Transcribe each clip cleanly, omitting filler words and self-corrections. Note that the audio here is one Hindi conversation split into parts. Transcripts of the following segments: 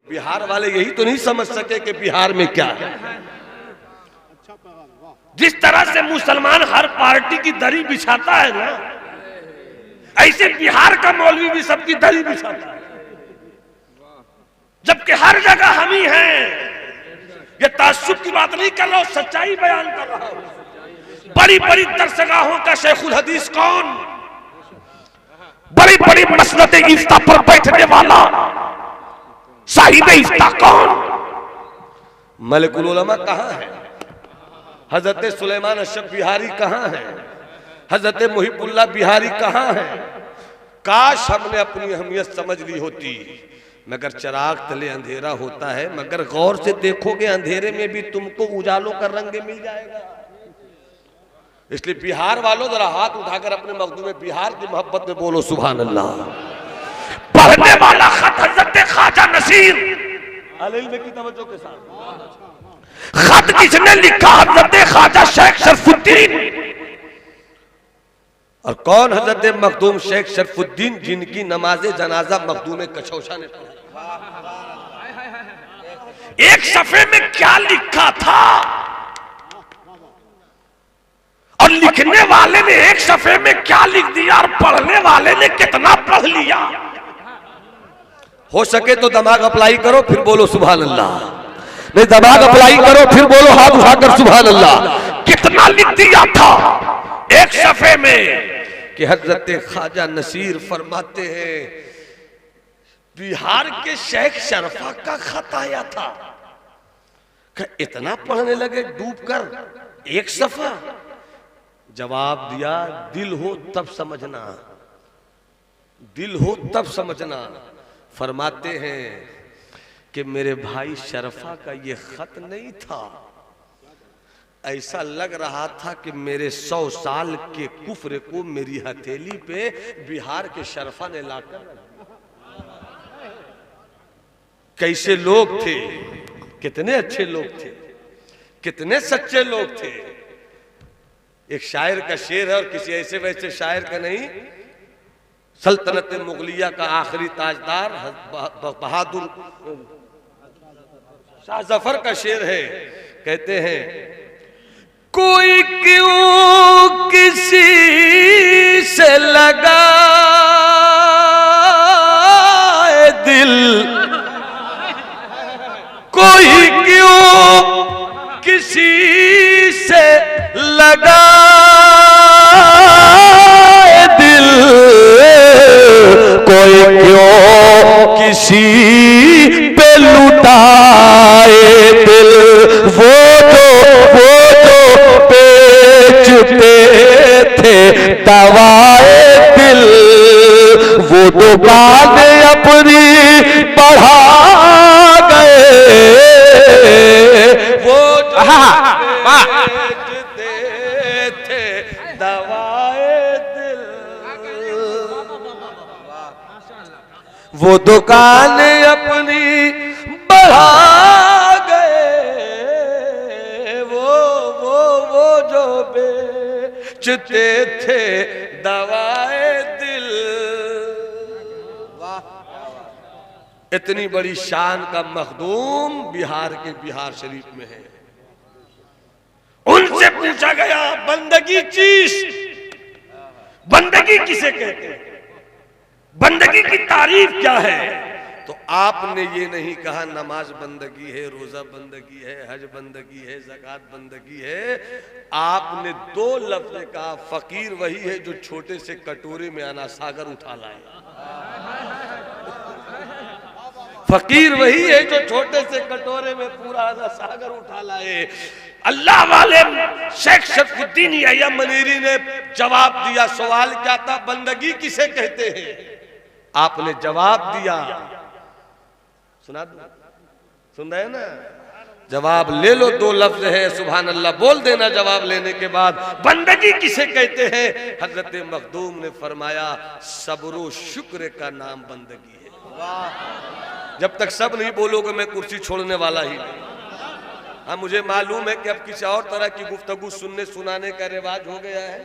बिहार वाले यही तो नहीं समझ सके कि बिहार में क्या है। जिस तरह से मुसलमान हर पार्टी की दरी बिछाता है ना, ऐसे बिहार का मौलवी भी सबकी दरी बिछाता है, जबकि हर जगह हम ही हैं। ये ताज्जुब की बात नहीं कर रहा हूं, सच्चाई बयान कर रहा हूं। बड़ी बड़ी दरसगाहों का शेखुल हदीस कौन, बड़ी बड़ी मसनद इफ्ता पर बैठने वाला साहिब इफ्ता कौन? मलिकुल उलमा कहां है? हजरत सुलेमान अशरफ बिहारी कहां है? हजरत मुहिबुल्लाह बिहारी कहां है? काश हमने अपनी अहमियत समझ ली होती, मगर चिराग तले अंधेरा होता है। मगर गौर से देखोगे अंधेरे में भी तुमको उजालों का रंग मिल जाएगा। इसलिए बिहार वालों जरा हाथ उठाकर अपने मखदूम में बिहार की मोहब्बत में बोलो सुभान अल्लाह। पढ़ने वाला खत हजरत ख्वाजा नसीर अल-इल्म की तवज्जो के साथ। खत किसने लिखा? हजरत ख्वाजा शेख शरफुद्दीन। और कौन? हजरत मखदूम शेख शरफुद्दीन, जिनकी नमाजे जनाजा मखदूम कछौशा ने पढ़ा। एक सफे में क्या लिखा था, और लिखने वाले ने एक सफे में क्या लिख दिया, और पढ़ने वाले ने कितना पढ़ लिया। हो सके तो दिमाग अप्लाई करो फिर बोलो सुभान अल्लाह। नहीं, दिमाग अप्लाई करो फिर बोलो हाथ उठाकर सुभान अल्लाह। कितना लिख दिया था एक सफे में कि हजरत ख्वाजा नसीर फरमाते हैं बिहार के शेख शरफा का खत आया था। इतना पढ़ने लगे डूब कर एक सफा। जवाब दिया, दिल हो तब समझना, दिल हो तब समझना। फरमाते हैं कि मेरे भाई शरफा का ये खत नहीं था, ऐसा लग रहा था कि मेरे 100 साल के कुफ्र को मेरी हथेली पे बिहार के शरफा ने लाकर। कैसे लोग थे, कितने अच्छे लोग थे, कितने सच्चे लोग थे। एक शायर का शेर है, और किसी ऐसे वैसे शायर का नहीं, सल्तनत मुगलिया का आखिरी ताजदार बहादुर शाह जफर का शेर है। कहते हैं कोई क्यों किसी से लगा दिल, कोई क्यों किसी से लगा दिल, कोई क्यों किसी पे लुटाए दिल। वो जो बेचते थे दवाए दिल, वो दुकान अपनी बढ़ा गए। वो बेचते थे दवाए दिल, वो दुकान अपनी बढ़ा गए। वो जो बेचते थे दवाए दिल। इतनी बड़ी शान का मखदूम बिहार के बिहार शरीफ में है। उनसे पूछा गया बंदगी चीज, बंदगी किसे कहते हैं, बंदगी की तारीफ क्या है? तो आपने ये नहीं कहा नमाज बंदगी है, रोजा बंदगी है, हज बंदगी है, ज़कात बंदगी है। आपने 2 लफ्ज़ कहा, फकीर वही है जो छोटे से कटोरे में आना सागर उठा लाए। फकीर वही है जो छोटे से कटोरे में पूरा आना सागर उठा लाए। अल्लाह वाले शेख शरफुद्दीन यहया मनीरी ने जवाब दिया। सवाल क्या था? बंदगी किसे कहते हैं? आपने जवाब दिया, सुना दो, सुन रहे हैं ना? जवाब ले लो, 2 लफ्ज है, सुभान अल्लाह बोल देना जवाब लेने के बाद। बंदगी किसे कहते हैं? हजरत मखदूम ने फरमाया सब्र शुक्र का नाम बंदगी है। जब तक सब नहीं बोलोगे मैं कुर्सी छोड़ने वाला ही नहीं। हाँ, मुझे मालूम है कि अब किसी और तरह की गुफ्तगू सुनने सुनाने का रिवाज हो गया है,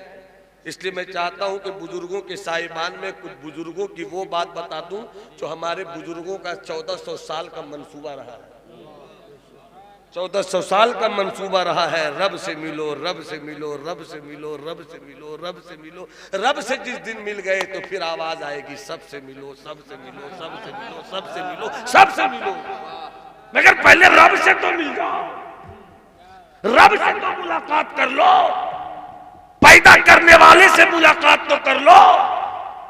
इसलिए मैं चाहता हूं कि बुजुर्गों के साहिबान में कुछ बुजुर्गों की वो बात बता दूं जो हमारे बुजुर्गों का 1400 साल का मंसूबा रहा है। 1400 साल का मंसूबा रहा है, रब से मिलो, रब से मिलो, रब से मिलो, रब से मिलो, रब से मिलो। रब से जिस दिन मिल गए तो फिर आवाज आएगी सबसे मिलो, सबसे मिलो, सबसे मिलो, सबसे मिलो, सबसे मिलो। मगर पहले रब से तो मिल जाओ, रब से तो मुलाकात कर लो, पैदा करने वाले से मुलाकात तो कर लो।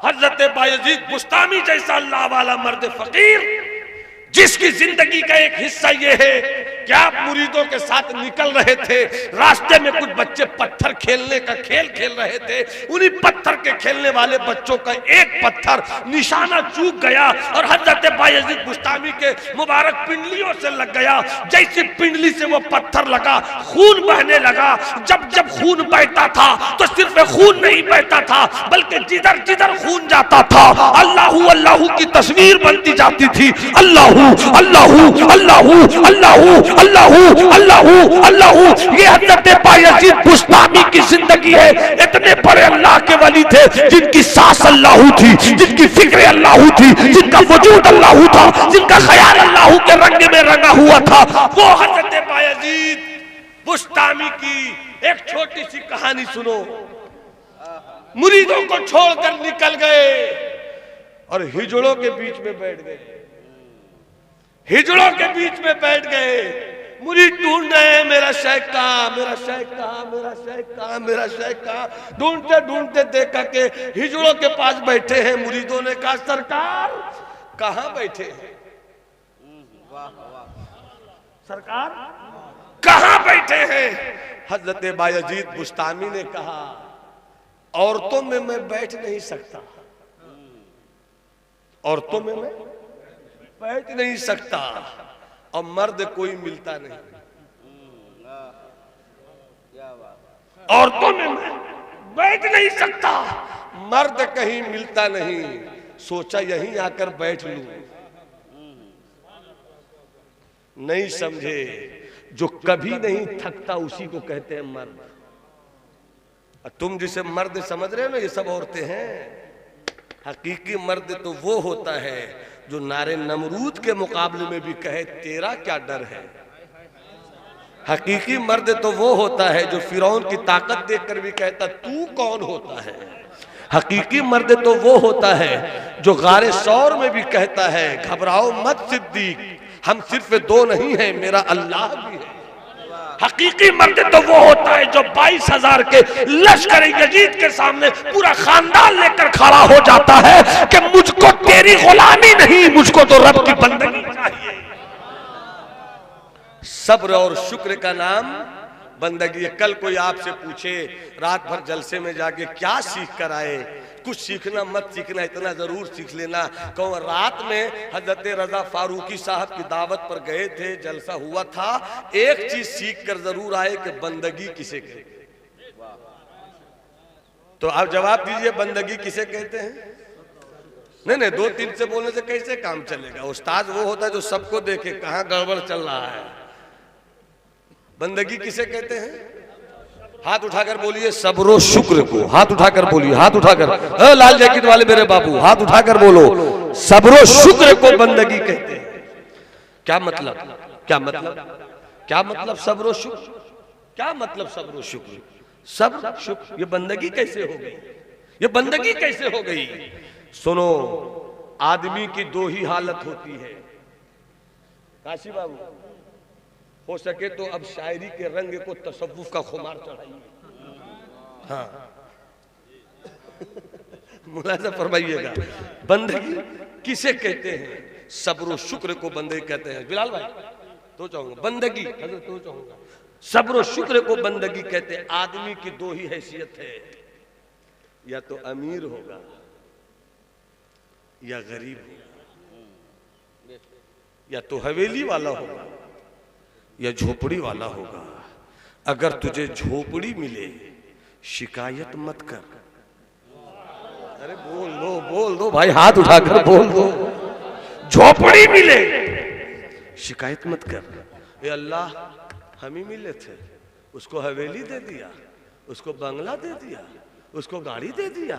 हजरत बायजीद बुस्तामी जैसा अल्लाह वाला मर्द फकीर जिसकी जिंदगी का एक हिस्सा ये है कि आप मुरीदों के साथ निकल रहे थे, रास्ते में कुछ बच्चे पत्थर खेलने का खेल खेल रहे थे, उन्हीं पत्थर के खेलने वाले बच्चों का एक पत्थर निशाना चूक गया और हजरत बायजीद बुस्तामी के मुबारक पिंडलियों से लग गया। जैसे पिंडली से वो पत्थर लगा, खून बहने लगा। जब जब खून बहता था तो सिर्फ खून नहीं बहता था, बल्कि जिधर जिधर खून जाता था अल्लाहू अल्लाहू की तस्वीर बनती जाती थी। अल्लाहू अल्लाहू अल्लाहू अल्लाहू अल्लाहू अल्लाहू अल्लाहू। ये हजरत बायजीद बुस्तामी की जिंदगी है। इतने बड़े अल्लाह के वली थे जिनकी सांस अल्लाहू थी, जिनकी फिक्र अल्लाहू थी, जिनका वजूद अल्लाहू था, जिनका ख्याल अल्लाहू के रंग में रंगा हुआ था। वो हजरत बायजीद बुस्तामी की एक छोटी सी कहानी सुनो। मुरीदों को छोड़कर निकल गए और हिजड़ों के बीच में बैठ गए, हिजड़ों के बीच में बैठ गए। मुरीद ढूंढ रहे, मेरा शेख कहाँ, मेरा शेख कहाँ, मेरा शेख कहाँ, मेरा शेख कहाँ। ढूंढते ढूंढते देखा कि हिजड़ों के पास बैठे हैं। मुरीदों ने कहा सरकार कहाँ बैठे हैं, सरकार कहाँ बैठे हैं। हजरत बायजीद बुस्तामी ने कहा औरतों में मैं बैठ नहीं सकता, औरतों में मैं बैठ नहीं सकता और मर्द कोई मिलता नहीं, औरतों में मैं बैठ नहीं सकता, मर्द कहीं मिलता नहीं। सोचा यहीं आकर बैठ लूं। नहीं समझे, जो कभी नहीं थकता उसी को कहते हैं मर्द। तुम जिसे मर्द समझ रहे हो ना, ये सब औरतें हैं। हकीकी मर्द तो वो होता है जो नारे नमरूद के मुकाबले में भी कहे तेरा क्या डर है। हकीकी मर्द तो वो होता है जो फिरौन की ताकत देखकर भी कहता तू कौन होता है। हकीकी मर्द तो वो होता है जो गारे सौर में भी कहता है घबराओ मत सिद्दीक, हम सिर्फ दो नहीं हैं, मेरा अल्लाह भी है। हकीकी मर्द तो वो होता है जो 22,000 के लश्कर यजीद के सामने पूरा खानदान लेकर खड़ा हो जाता है कि मुझको तेरी गुलामी नहीं, मुझको तो रब की बंदगी चाहिए। सब्र और शुक्र का नाम बंदगी। कल कोई आपसे पूछे रात भर जलसे में जाके क्या सीख कर आए, कुछ सीखना मत सीखना, इतना जरूर सीख लेना। कहो रात में हजरत रजा फारूकी साहब की दावत पर गए थे, जलसा हुआ था, एक चीज सीख कर जरूर आए कि बंदगी किसे कहते। तो आप जवाब दीजिए बंदगी किसे कहते हैं। नहीं, 2-3 से बोलने से कैसे काम चलेगा। उस्ताद वो होता है जो सबको देखे कहां गड़बड़ चल रहा है। बंदगी किसे कहते हैं? हाथ उठाकर बोलिए सब्रो शुक्र को, हाथ उठाकर बोलिए, हाथ उठाकर। लाल जैकेट वाले मेरे बाबू हाथ उठाकर बोलो, सब्रो शुक्र को बंदगी कहते हैं। क्या मतलब, क्या मतलब, क्या मतलब सब्रो शुक्र, क्या मतलब सब्रो शुक्र, सब्र शुक्र, ये बंदगी कैसे हो गई, ये बंदगी कैसे हो गई। सुनो, आदमी की दो ही हालत होती है। काशी बाबू हो सके तो अब शायरी के रंग को तसव्वुफ का खुमार चढ़ाइए। हाँ मुलाजा फरमाइएगा। बंदगी किसे कहते हैं? सब्र शुक्र को बंदगी कहते हैं। बिलाल भाई तो चाहूंगा बंदगी, तो चाहूंगा सब्र शुक्र को बंदगी कहते हैं। आदमी की दो ही हैसियत है, या तो अमीर होगा या गरीब होगा, या तो हवेली वाला होगा या झोपड़ी वाला होगा। अगर तुझे झोपड़ी मिले शिकायत मत कर। अरे बोल दो भाई, हाथ उठाकर बोल दो। झोपड़ी मिले शिकायत मत कर। ये अल्लाह हम ही मिले थे, उसको हवेली दे दिया, उसको बंगला दे दिया, उसको गाड़ी दे दिया,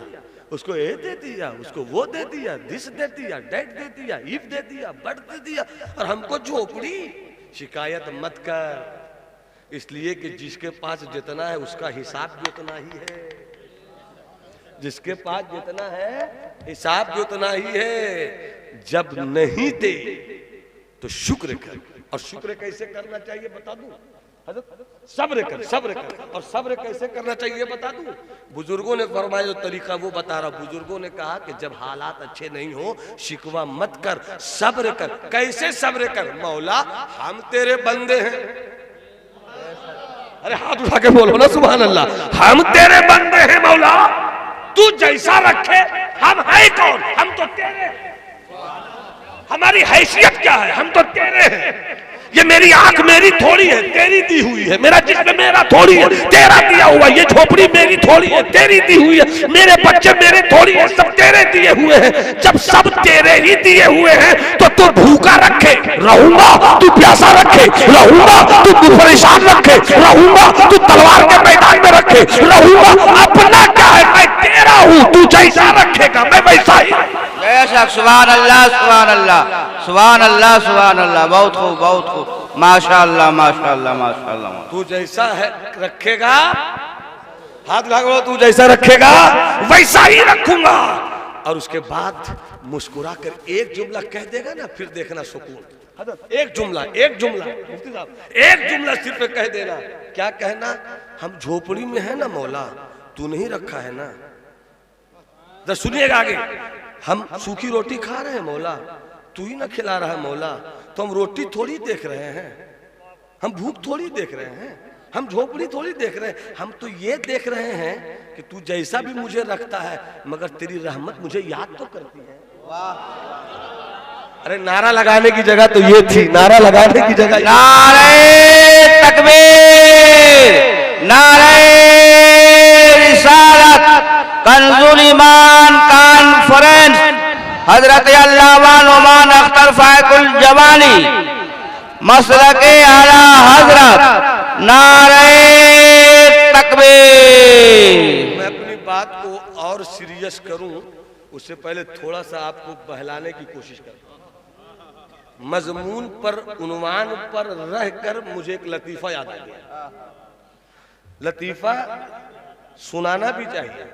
उसको ये दे दिया, उसको वो दे दिया, दिस दे दिया, डेट दे दिया, इफ दे दिया, बट दे दिया, और हमको झोपड़ी। शिकायत मत कर, इसलिए कि जिसके पास जितना है उसका हिसाब भी उतना ही है। जिसके पास जितना है हिसाब भी उतना ही है। जब नहीं दे तो शुक्र कर, और शुक्र कैसे करना चाहिए बता दूं हज़रत? सब्र कर, सब्र कर। और सब्र कैसे करना चाहिए बता दूं? बुजुर्गों ने फरमाया जो तरीका वो बता रहा। बुजुर्गों ने कहा कि जब हालात अच्छे नहीं हो शिकवा मत कर, सब्र कर। कैसे सब्र कर? मौला हम तेरे बंदे हैं। अरे हाथ उठा के बोलो ना सुभान अल्लाह। हम तेरे बंदे हैं मौला, तू जैसा रखे। हम है कौन? हम तो तेरे। हमारी हैसियत क्या है? हम तो तेरे हैं। ये मेरी आंख मेरी थोड़ी है, तेरी दी हुई है। मेरा जिस्म मेरा थोड़ी है, तेरा दिया हुआ। ये झोपड़ी मेरी थोड़ी है, तेरी दी हुई है। मेरे बच्चे मेरे थोड़ी है, सब तेरे दिए हुए हैं। जब सब तेरे ही दिए हुए हैं तो तू भूखा रखे रहूंगा, तू प्यासा रखे रहूंगा, तू परेशान रखे रहूंगा, तू तलवार के मैदान में रखे रहूंगा। अपना क्या है? मैं तेरा हूं, तू जैसा रखेगा मैं वैसा ही। बेशक, सुभान अल्लाह, सुभान अल्लाह, सुभान अल्लाह, सुभान अल्लाह। बहुत खूब, बहुत खूब, माशाअल्लाह, माशाअल्लाह, माशाअल्लाह। तू जैसा है रखेगा, हाथ लागो, तू जैसा रखेगा वैसा ही रखूंगा। और उसके बाद मुस्कुरा कर एक जुमला कह देगा ना, फिर देखना सुकून। एक जुमला, एक जुमला मुफ्ती साहब, एक जुमला सिर्फ कह देना। क्या कहना? हम झोपड़ी में है ना मौला, तू नहीं रखा है ना। जरा सुनिएगा आगे। हम सूखी रोटी खा रहे हैं मौला, तू ही ना खिला रहा है मौला। तो हम रोटी थोड़ी देख रहे हैं, हम भूख थोड़ी देख रहे हैं, हम झोपड़ी थोड़ी देख रहे हैं। हम तो ये देख रहे हैं कि तू जैसा भी मुझे रखता है, मगर तेरी रहमत मुझे याद तो करती है। वाह! अरे नारा लगाने की जगह तो ये थी, नारा लगाने की जगह। नारे तकबीर, नारे रिसालत, कंजुल ईमान कॉन्फ्रेंस, हजरत अल्लामा नुमान अख्तर फायकुल जवानी, मसलके आला हजरत, नारे तकबीर। मैं अपनी बात को और सीरियस करूं उससे पहले थोड़ा सा आपको बहलाने की कोशिश करता हूं। मजमून पर, उन्वान पर रहकर मुझे एक लतीफा याद आ गया। लतीफा सुनाना भी चाहिए,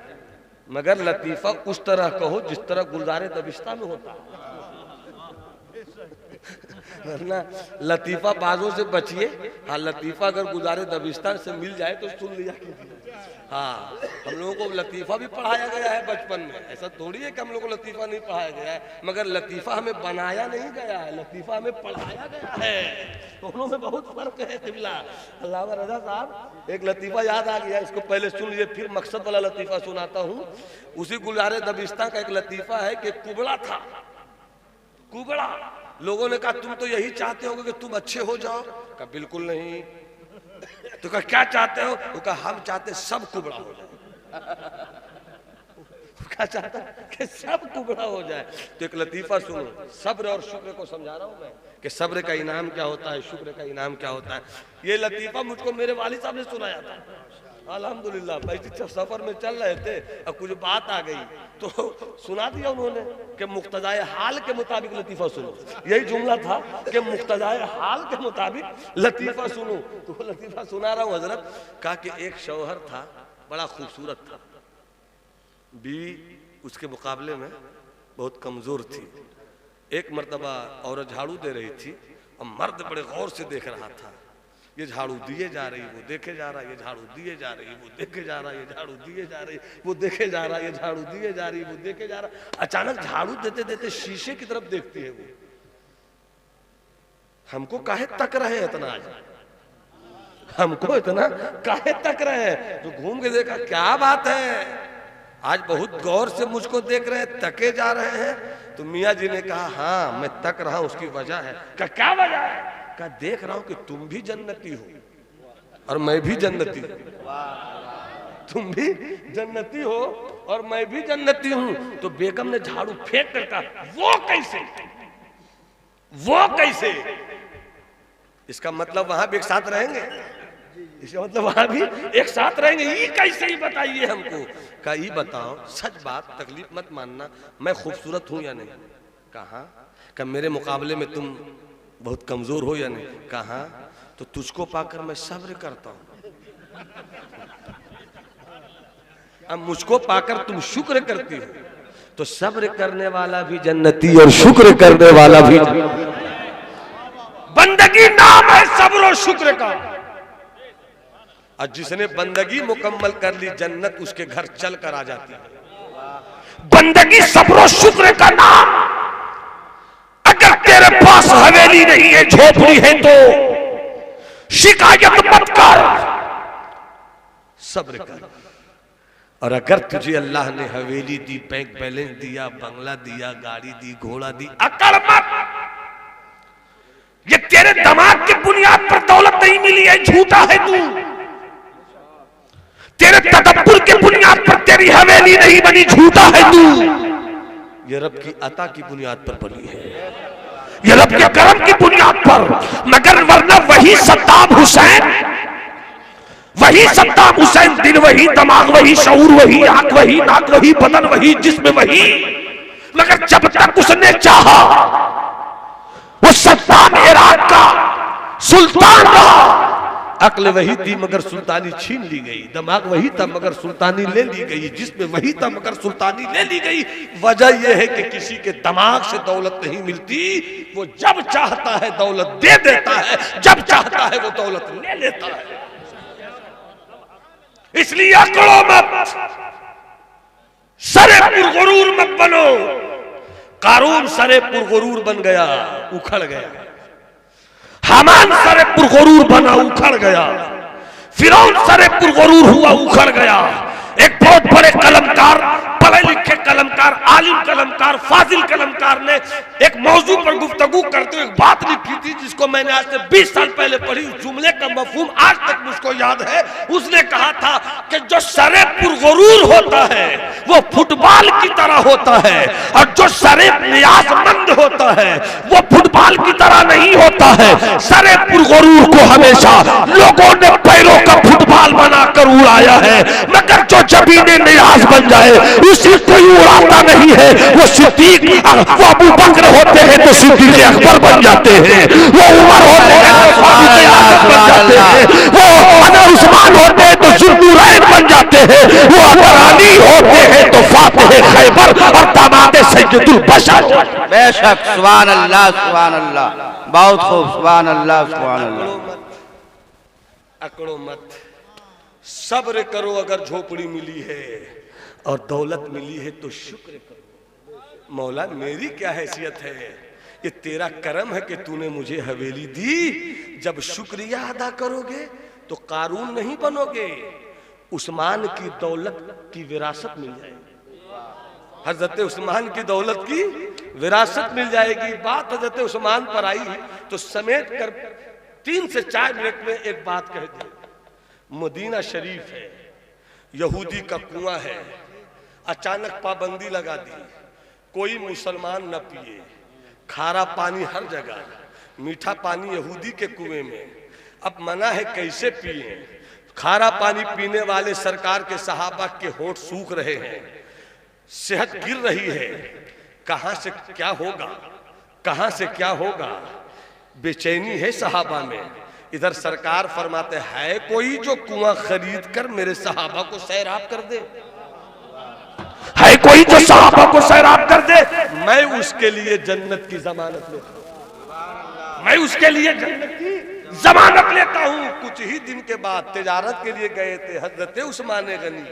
मगर लतीफा उस तरह कहो जिस तरह गुलजारे दबिश्ता में होता है। वरना लतीफा बाजों से बचिए। हाँ, लतीफा अगर गुलजारे दबिश्ता से मिल जाए तो सुन लिया कीजिए। हाँ, हम लोगों को लतीफा भी पढ़ाया गया है बचपन में। ऐसा थोड़ी है कि हम लोगों को लतीफा नहीं पढ़ाया गया है, मगर लतीफा हमें बनाया नहीं गया है, लतीफा हमें पढ़ाया गया है। दोनों में बहुत फर्क है। तिबला अल्लामा रजा साहब, एक लतीफा याद आ गया, इसको पहले सुन लीजिए, फिर मकसद वाला लतीफा सुनाता हूँ। उसी गुलजारे दबिश्ता का एक लतीफा है कि कुबड़ा था, कुबड़ा। लोगों ने कहा तुम तो यही चाहते हो कि तुम अच्छे हो जाओ। कहा बिल्कुल नहीं। तो कहा क्या चाहते हो? तो कहा हम चाहते सब कुबड़ा हो जाए। क्या चाहता कि सब कुबड़ा हो जाए। तो एक लतीफा सुनो, सब्र और शुक्र को समझा रहा हूं मैं कि सब्र का इनाम क्या होता है, शुक्र का इनाम क्या होता है। ये लतीफा मुझको मेरे वालिद साहब ने सुनाया था। अल्हम्दुलिल्लाह, भाई सफर में चल रहे थे और कुछ बात आ गई तो सुना दिया उन्होंने कि मुक्तदाए हाल के मुताबिक लतीफा सुनो। यही जुमला था कि मुक्तदाए हाल के मुताबिक लतीफा सुनो। तो लतीफा सुना रहा हूँ हजरत। कहा कि एक शौहर था, बड़ा खूबसूरत था, बीवी उसके मुकाबले में बहुत कमजोर थी। एक मर्तबा औरत झाड़ू दे रही थी और मर्द बड़े गौर से देख रहा था। ये झाड़ू दिए जा रही, वो देखे जा रहा, ये झाड़ू दिए जा रही, वो देखे जा रहा, ये झाड़ू दिए जा रही, वो देखे जा रहा, ये झाड़ू दिए जा रही, वो देखे जा रहा। अचानक झाड़ू देते देते शीशे की तरफ देखती है वो। हमको काहे तक रहे हैं इतना, आज हमको इतना काहे तक रहे हैं? तो घूम के देखा, क्या बात है, आज बहुत गौर से मुझको देख रहे हैं, तके जा रहे हैं। तो मियाँ जी ने कहा हाँ मैं तक रहा हूं, उसकी वजह है। क्या वजह है? का देख रहा हूं कि तुम भी जन्नती हो और मैं भी जन्नती हूं। तुम भी जन्नती हो और मैं भी जन्नती हूं। तो बेगम ने झाड़ू फेंक कर कहा वो कैसे, वो कैसे? इसका मतलब वहां भी एक साथ रहेंगे। इसका मतलब वहां भी एक साथ रहेंगे। ये कैसे ही बताइए हमको। कहा ये बताओ सच बात, तकलीफ मत मानना, मैं खूबसूरत हूं या नहीं? कहा कि मेरे मुकाबले में तुम बहुत कमजोर हो या नहीं? कहा तो तुझको पाकर मैं सब्र करता हूं, अब मुझको पाकर तुम शुक्र करती हो, तो सब्र करने वाला भी जन्नती और शुक्र करने वाला भी। बंदगी नाम है सब्र और शुक्र का, और जिसने बंदगी मुकम्मल कर ली जन्नत उसके घर चल कर आ जाती है। बंदगी सब्र और शुक्र का नाम। अगर तेरे पास हवेली नहीं है, झोपड़ी है, तो शिकायत मत कर, सब्र कर। और अगर तुझे अल्लाह ने हवेली दी, बैंक बैलेंस दिया, बंगला दिया, गाड़ी दी, घोड़ा दी, अकड़ मत। ये तेरे दिमाग की बुनियाद पर दौलत नहीं मिली है, झूठा है तू। तेरे तदब्बुर की बुनियाद पर तेरी हवेली नहीं बनी, झूठा है तू। ये रब की अता की बुनियाद पर बनी है, ये रब के करम की बुनियाद पर। मगर वरना वही सद्दाम हुसैन, वही सद्दाम हुसैन, दिल वही, दिमाग वही, शऊर वही, आंख वही, नाक वही, बदन वही, जिस्म वही, मगर जब तक उसने चाहा वो सद्दाम इराक का सुल्तान रहा। अक्ल वही थी मगर सुल्तानी छीन ली गई, दिमाग वही था मगर सुल्तानी ले ली गई, जिस्म वही था मगर सुल्तानी ले ली गई। वजह यह है कि किसी के दिमाग से दौलत नहीं मिलती, वो जब चाहता है दौलत दे देता है, जब चाहता है वो दौलत ले लेता है। इसलिए अकड़ो मत, सरे पुरगुरूर मत बनो। कारून सरे पुरगुरूर बन गया, उखड़ गया। हामान सरे पुरगुरूर बना, उखड़ गया। फिरौन सरे पुरगुरूर हुआ, उखड़ गया। एक बहुत बड़े कलमकार, पढ़े लिखे कलमकार, आलिम कलमकार, फाजिल कलमकार ने एक मौजू पर गुफ्तगू करते हुए एक बात लिखी थी जिसको मैंने आज से 20 साल पहले पढ़ी। उस जुमले का मफहूम आज तक मुझको याद है। उसने कहा था कि जो सरे पुरगुरूर होता है वो फुटबॉल की तरह होता है, और जो सरे नियाजमंद होता है वो फुटबॉल की तरह नहीं होता है। सरे पुरगुरूर को हमेशा लोगों ने पैरों का फुटबॉल बनाकर उड़ाया है, मगर जो जबीने नियाज बन जाए उसी कोई उड़ाता नहीं है। वो सिद्दीक, वो अबू बकर होते हैं तो सिद्दीक अकबर बन जाते हैं, वो उमर होते हैं तो फारूक आज़म बन जाते हैं, वो अमर उस्मान होते हैं तो जुल्लुरैन बन जाते हैं, वो अगर अली होते हैं तो फातिह खैबर और दामाद सैयदुल बशर। बेशक, सुभान अल्लाह, सुभान अल्लाह, बहुत खूब, सुभान अल्लाह, सुभान अल्लाह। अकड़ो मत, सब्र करो। अगर झोपड़ी मिली है और दौलत मिली है तो शुक्र करो। मौला मेरी क्या हैसियत है, ये तेरा करम है कि तूने मुझे हवेली दी। जब शुक्रिया अदा करोगे तो कारून नहीं बनोगे, उस्मान की दौलत की विरासत मिल जाएगी। हजरत उस्मान की दौलत की विरासत मिल जाएगी। बात हजरत उस्मान पर आई तो समेट कर 3 से 4 मिनट में एक बात कह दी। मदीना शरीफ है, यहूदी का कुआं है, अचानक पाबंदी लगा दी, कोई मुसलमान न पिए, खारा पानी हर जगह, मीठा पानी यहूदी के कुएं में। अब मना है, कैसे पिए? खारा पानी पीने वाले सरकार के सहाबा के होंठ सूख रहे हैं, सेहत गिर रही है, कहां से क्या होगा, कहां से क्या होगा, बेचैनी है सहाबा में। इधर सरकार फरमाते है कोई जो कुआं खरीद कर मेरे सहाबा को सैराब कर दे, है कोई जो सहाबा को सैराब कर दे, मैं उसके लिए जन्नत की जमानत लेता हूं, मैं उसके लिए जन्नत की जमानत लेता हूं। कुछ ही दिन के बाद तिजारत के लिए गए थे हजरत उस्मान गनी,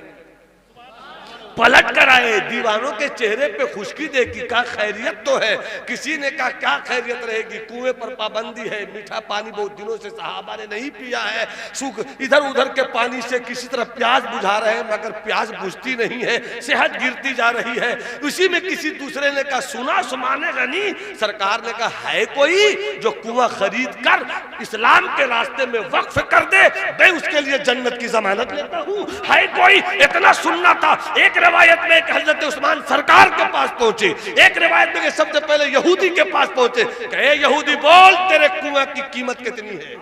पलट कर आए, दीवानों के चेहरे पे खुशकी देखी, कहा खैरियत तो है। किसी ने कहा क्या खैरियत रहेगी, कुएं पर पाबंदी है, मीठा पानी बहुत दिनों से सहाबा ने नहीं पिया है, सूख इधर उधर के पानी से किसी तरह प्यास बुझा रहे हैं मगर प्यास बुझती नहीं है, सेहत गिरती जा रही है। उसी में किसी दूसरे ने कहा सुना उस्मान गनी, सरकार ने कहा है कोई जो कुआं खरीद कर इस्लाम के रास्ते में वक्फ कर दे, मैं उसके लिए जन्नत की जमानत लेता हूं। है कोई? इतना सुनना था। एक रिवायत में हजरत उस्मान सरकार के पास पहुंचे, एक रिवायत में सबसे पहले यहूदी के पास पहुंचे, कहे यहूदी बोल तेरे कुआं की कीमत कितनी है।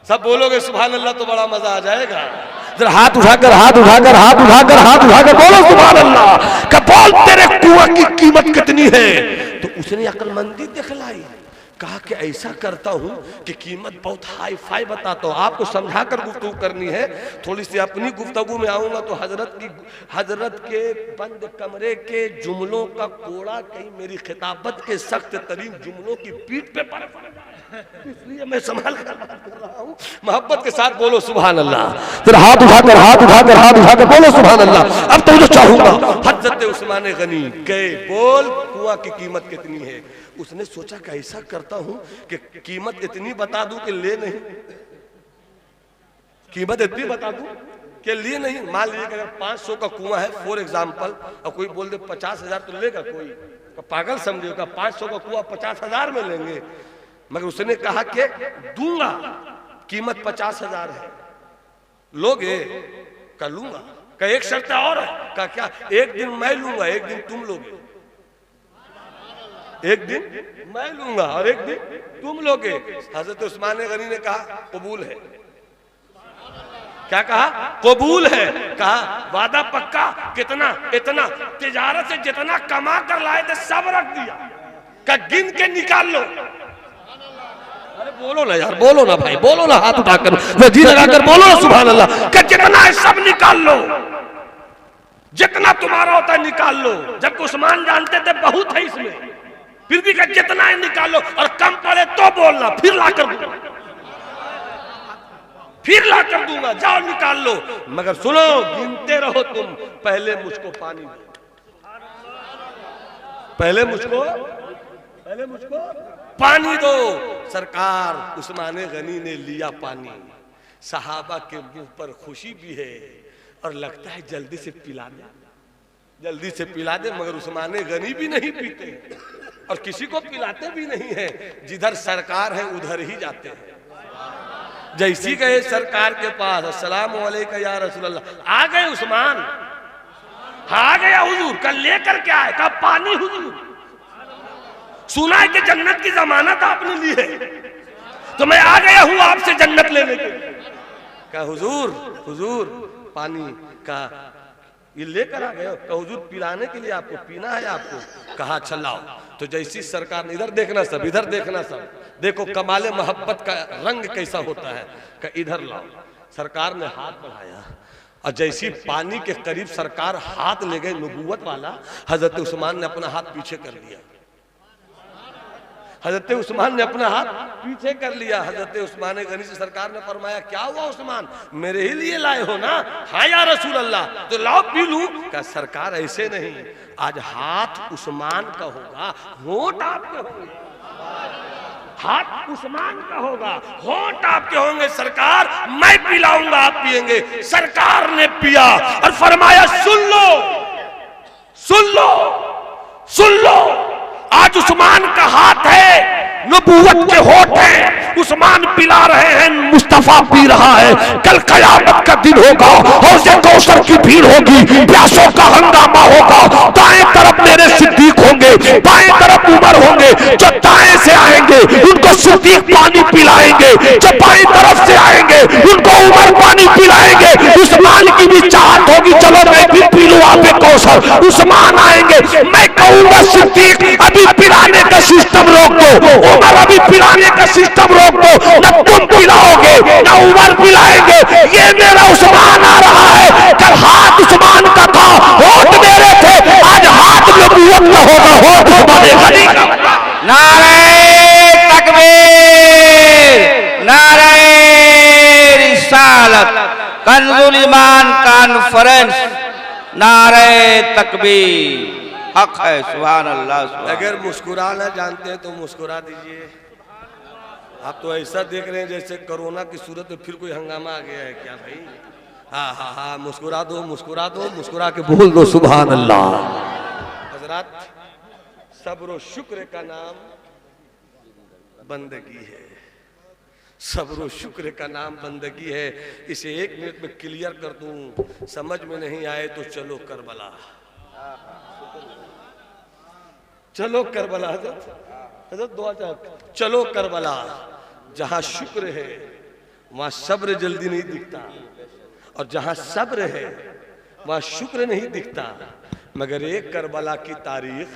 सब बोलोगे सुभान अल्लाह तो बड़ा मजा आ जाएगा। जरा हाथ उठाकर हाथ उठाकर हाथ उठाकर हाथ उठाकर बोलो सुभान अल्लाह। का बोल तेरे कुआं की कीमत कितनी है? तो उसने अक्लमंदी दिखलाई, कहा कि ऐसा करता हूं कि कीमत बहुत हाई फाई बताता हूं, आपको समझा कर गुफ्तगू करनी है। थोड़ी सी अपनी गुफ्तगू में आऊंगा तो हजरत के बंद कमरे के जुमलों का कोड़ा कहीं मेरी खिताबत के सख्त तरीन जुमलों की पीठ पे पड़ जाए, इसलिए मैं संभाल कर बात कर रहा हूं। मोहब्बत के साथ बोलो सुभान अल्लाह। फिर हाथ उठाकर हाथ उठाकर हाथ उठाकर बोलो सुभान अल्लाह। अब तो जो चाहूंगा हजरत उस्मान गनी गए, बोल कुआं की कीमत कितनी है? उसने सोचा कि ऐसा करता हूं कि कीमत इतनी बता दूं कि ले नहीं, कीमत इतनी बता दूं कि लिए नहीं। मान लीजिए अगर 500 का कुआं है फॉर एग्जाम्पल, और कोई बोल दे 50,000 तो लेगा कोई? तो पागल समझेगा, 500 का कुआं 50,000 में लेंगे। मगर उसने कहा कि दूंगा, कीमत 50,000 है, लोगे? का लूंगा। का एक शर्त और है? का क्या? एक दिन मैं लूंगा, एक दिन तुम लोगे। एक दिन मैं लूंगा और एक दिन तुम लोगे। हजरत उस्मान गनी ने कहा कबूल है। क्या कहा? कबूल है। कहा वादा पक्का? कितना? इतना। तिजारत से जितना कमा कर लाए थे सब रख दिया। का गिन के निकाल लो। अरे बोलो ना यार, बोलो ना भाई, बोलो ना, हाथ उठाकर जी लगाकर बोलो ना सुभान अल्लाह। कि जितना है सब निकाल लो, जितना तुम्हारा होता है निकाल लो। जबकि उस्मान जानते थे बहुत है इसमें, फिर भी जितना है निकाल लो, और कम पड़े तो बोलना, फिर ला कर दूंगा, फिर ला कर दूंगा, जाओ निकाल लो। मगर सुनो, गिनते रहो तुम, पहले मुझको पानी दो, पहले मुझको पानी दो। सरकार उस्मान गनी ने लिया पानी, सहाबा के मुंह पर खुशी भी है और लगता है जल्दी से पिला दे, जल्दी से पिला दे। मगर उस्मान गनी भी नहीं पीते और किसी को पिलाते भी नहीं है। जिधर सरकार है उधर ही जाते हैं। जैसी गए सरकार के पास, अस्सलाम वालेकुम या रसूल अल्लाह, आ गए उस्मान, आ गया हुजूर। कल लेकर क्या है? कहा पानी हुजूर। सुना है कि जन्नत की जमानत आपने ली है, तो मैं आ गया हूं आपसे जन्नत लेने के लिए। कहा हुजूर, हुजूर पानी का ये लेकर आ गए? कहा हुजूर पिलाने के लिए, आपको पीना है आपको? कहा अच्छा लाओ। तो जैसी सरकार ने, इधर देखना सब, इधर देखना सब, देखो कमाले मोहब्बत का रंग कैसा होता है। कहा इधर लाओ। सरकार ने हाथ बढ़ाया और जैसी पानी के करीब सरकार हाथ ले गए नबूवत वाला, हजरत उस्मान ने अपना हाथ पीछे कर लिया। हजरत उस्मान ने अपना हाथ पीछे कर लिया। हजरत उस्मान गनी से सरकार ने फरमाया क्या हुआ उस्मान, मेरे ही लिए लाए हो ना? हाँ या रसूल अल्लाह। तो लाओ पी लूं। क्या सरकार ऐसे नहीं, आज हाथ उस्मान का होगा, होंठ आपके होंगे, हाथ उस्मान का होगा, होंठ आपके होंगे। सरकार मैं पिलाऊंगा, आप पिएंगे। सरकार ने पिया और फरमाया सुन लो, सुन लो, सुन लो, आज उस्मान का हाथ है, नबूवत के होठ हैं, उस्मान पिला रहे हैं, मुस्तफा पी रहा है। कल कयामत का दिन होगा, हौज़े कौसर की भीड़ होगी, प्यासों का हंगामा होगा। दाएं तरफ मेरे सिद्दीक होंगे, बाएं तरफ उमर होंगे। जो दाएं से आएंगे उनको सिद्दीक पानी पिलाएंगे, जो बाएं तरफ से आएंगे उनको उमर पानी पिलाएंगे। उस्मान की भी चाहत होगी, चलो मैं भी पी लूं आप कौसर। उस्मान आएंगे, मैं कहूंगा सिद्दीक अभी पिलाने का सिस्टम रोक दो, उमर अभी पिलाने का सिस्टम रोक दो, न तुम पिलाओगे न उमर पिलाएंगे। ये मेरा उस्मान आ रहा है। कल हाथ उस्मान का था, होठ मेरे थे, आज हाथ नबूवत का होगा, होठ उस्मान गनी का। नारे तकबीर, नारे रिसालत, कंजुल ईमान कॉन्फ्रेंस, नारे तकबीर। हक है, सुभान अल्लाह। अगर मुस्कुराना जानते हैं तो मुस्कुरा दीजिए। आप तो ऐसा देख रहे हैं जैसे कोरोना की सूरत में फिर कोई हंगामा आ गया है क्या भाई? हाँ हाँ हाँ, मुस्कुरा दो, मुस्कुरा दो, मुस्कुरा के बोल दो सुभान अल्लाह। हजरात, सब्र और शुक्र का नाम बंदगी है, सब्र और शुक्र का नाम बंदगी है। इसे 1 मिनट में क्लियर कर दूं, समझ में नहीं आए तो चलो करबला, चलो करबला। हजरत दुआ चाहते, चलो करबला, जहां शुक्र है वहां सब्र जल्दी नहीं दिखता, और जहां सब्र है वहां शुक्र नहीं दिखता। मगर एक करबला की तारीख,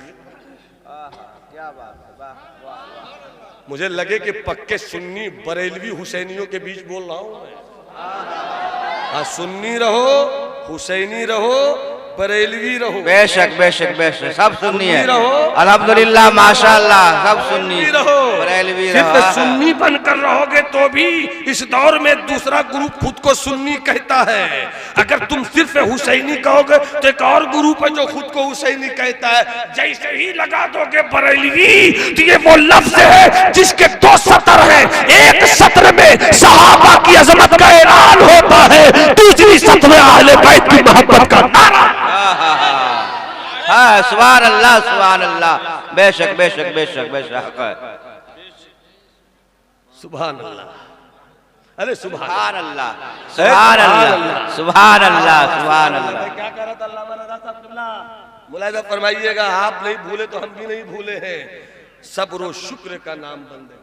क्या बात है, मुझे लगे कि पक्के सुन्नी बरेलवी हुसैनियों के बीच बोल रहा हूं मैं। हाँ, सुन्नी रहो, हुसैनी रहो, बरेलवी रहो, बेशक बेशक बेशक, सब सुन्नी है रहो, अल्हम्दुलिल्लाह माशाअल्लाह, सब सुन्नी रहो। बरेलवी सिर्फ रहो। सुन्नी बनकर रहोगे तो भी इस दौर में दूसरा ग्रुप खुद को सुन्नी कहता है। अगर तुम सिर्फ हुसैनी कहोगे तो एक और ग्रुप है जो खुद को हुसैनी कहता है। जैसे ही लगा दोगे बरेलवी तो ये वो लफ्ज है जिसके दो सतर हैं। एक सत्र में सहाबा की अजमत का ऐलान होता है, दूसरी सत्र में अहले बैत की मोहब्बत का नारा। हाँ, सुभान अल्लाह सुभान अल्लाह, बेशक बेशक बेशक बेशक, सुभान अल्लाह, अरे सुभान अल्लाह सुभान अल्लाह सुभान अल्लाह सुभान अल्लाह। क्या कह रहा था अल्लाह? मुलाहिजा फरमाइएगा, आप नहीं भूले तो हम भी नहीं भूले हैं। सब्र और शुक्र का नाम बंदे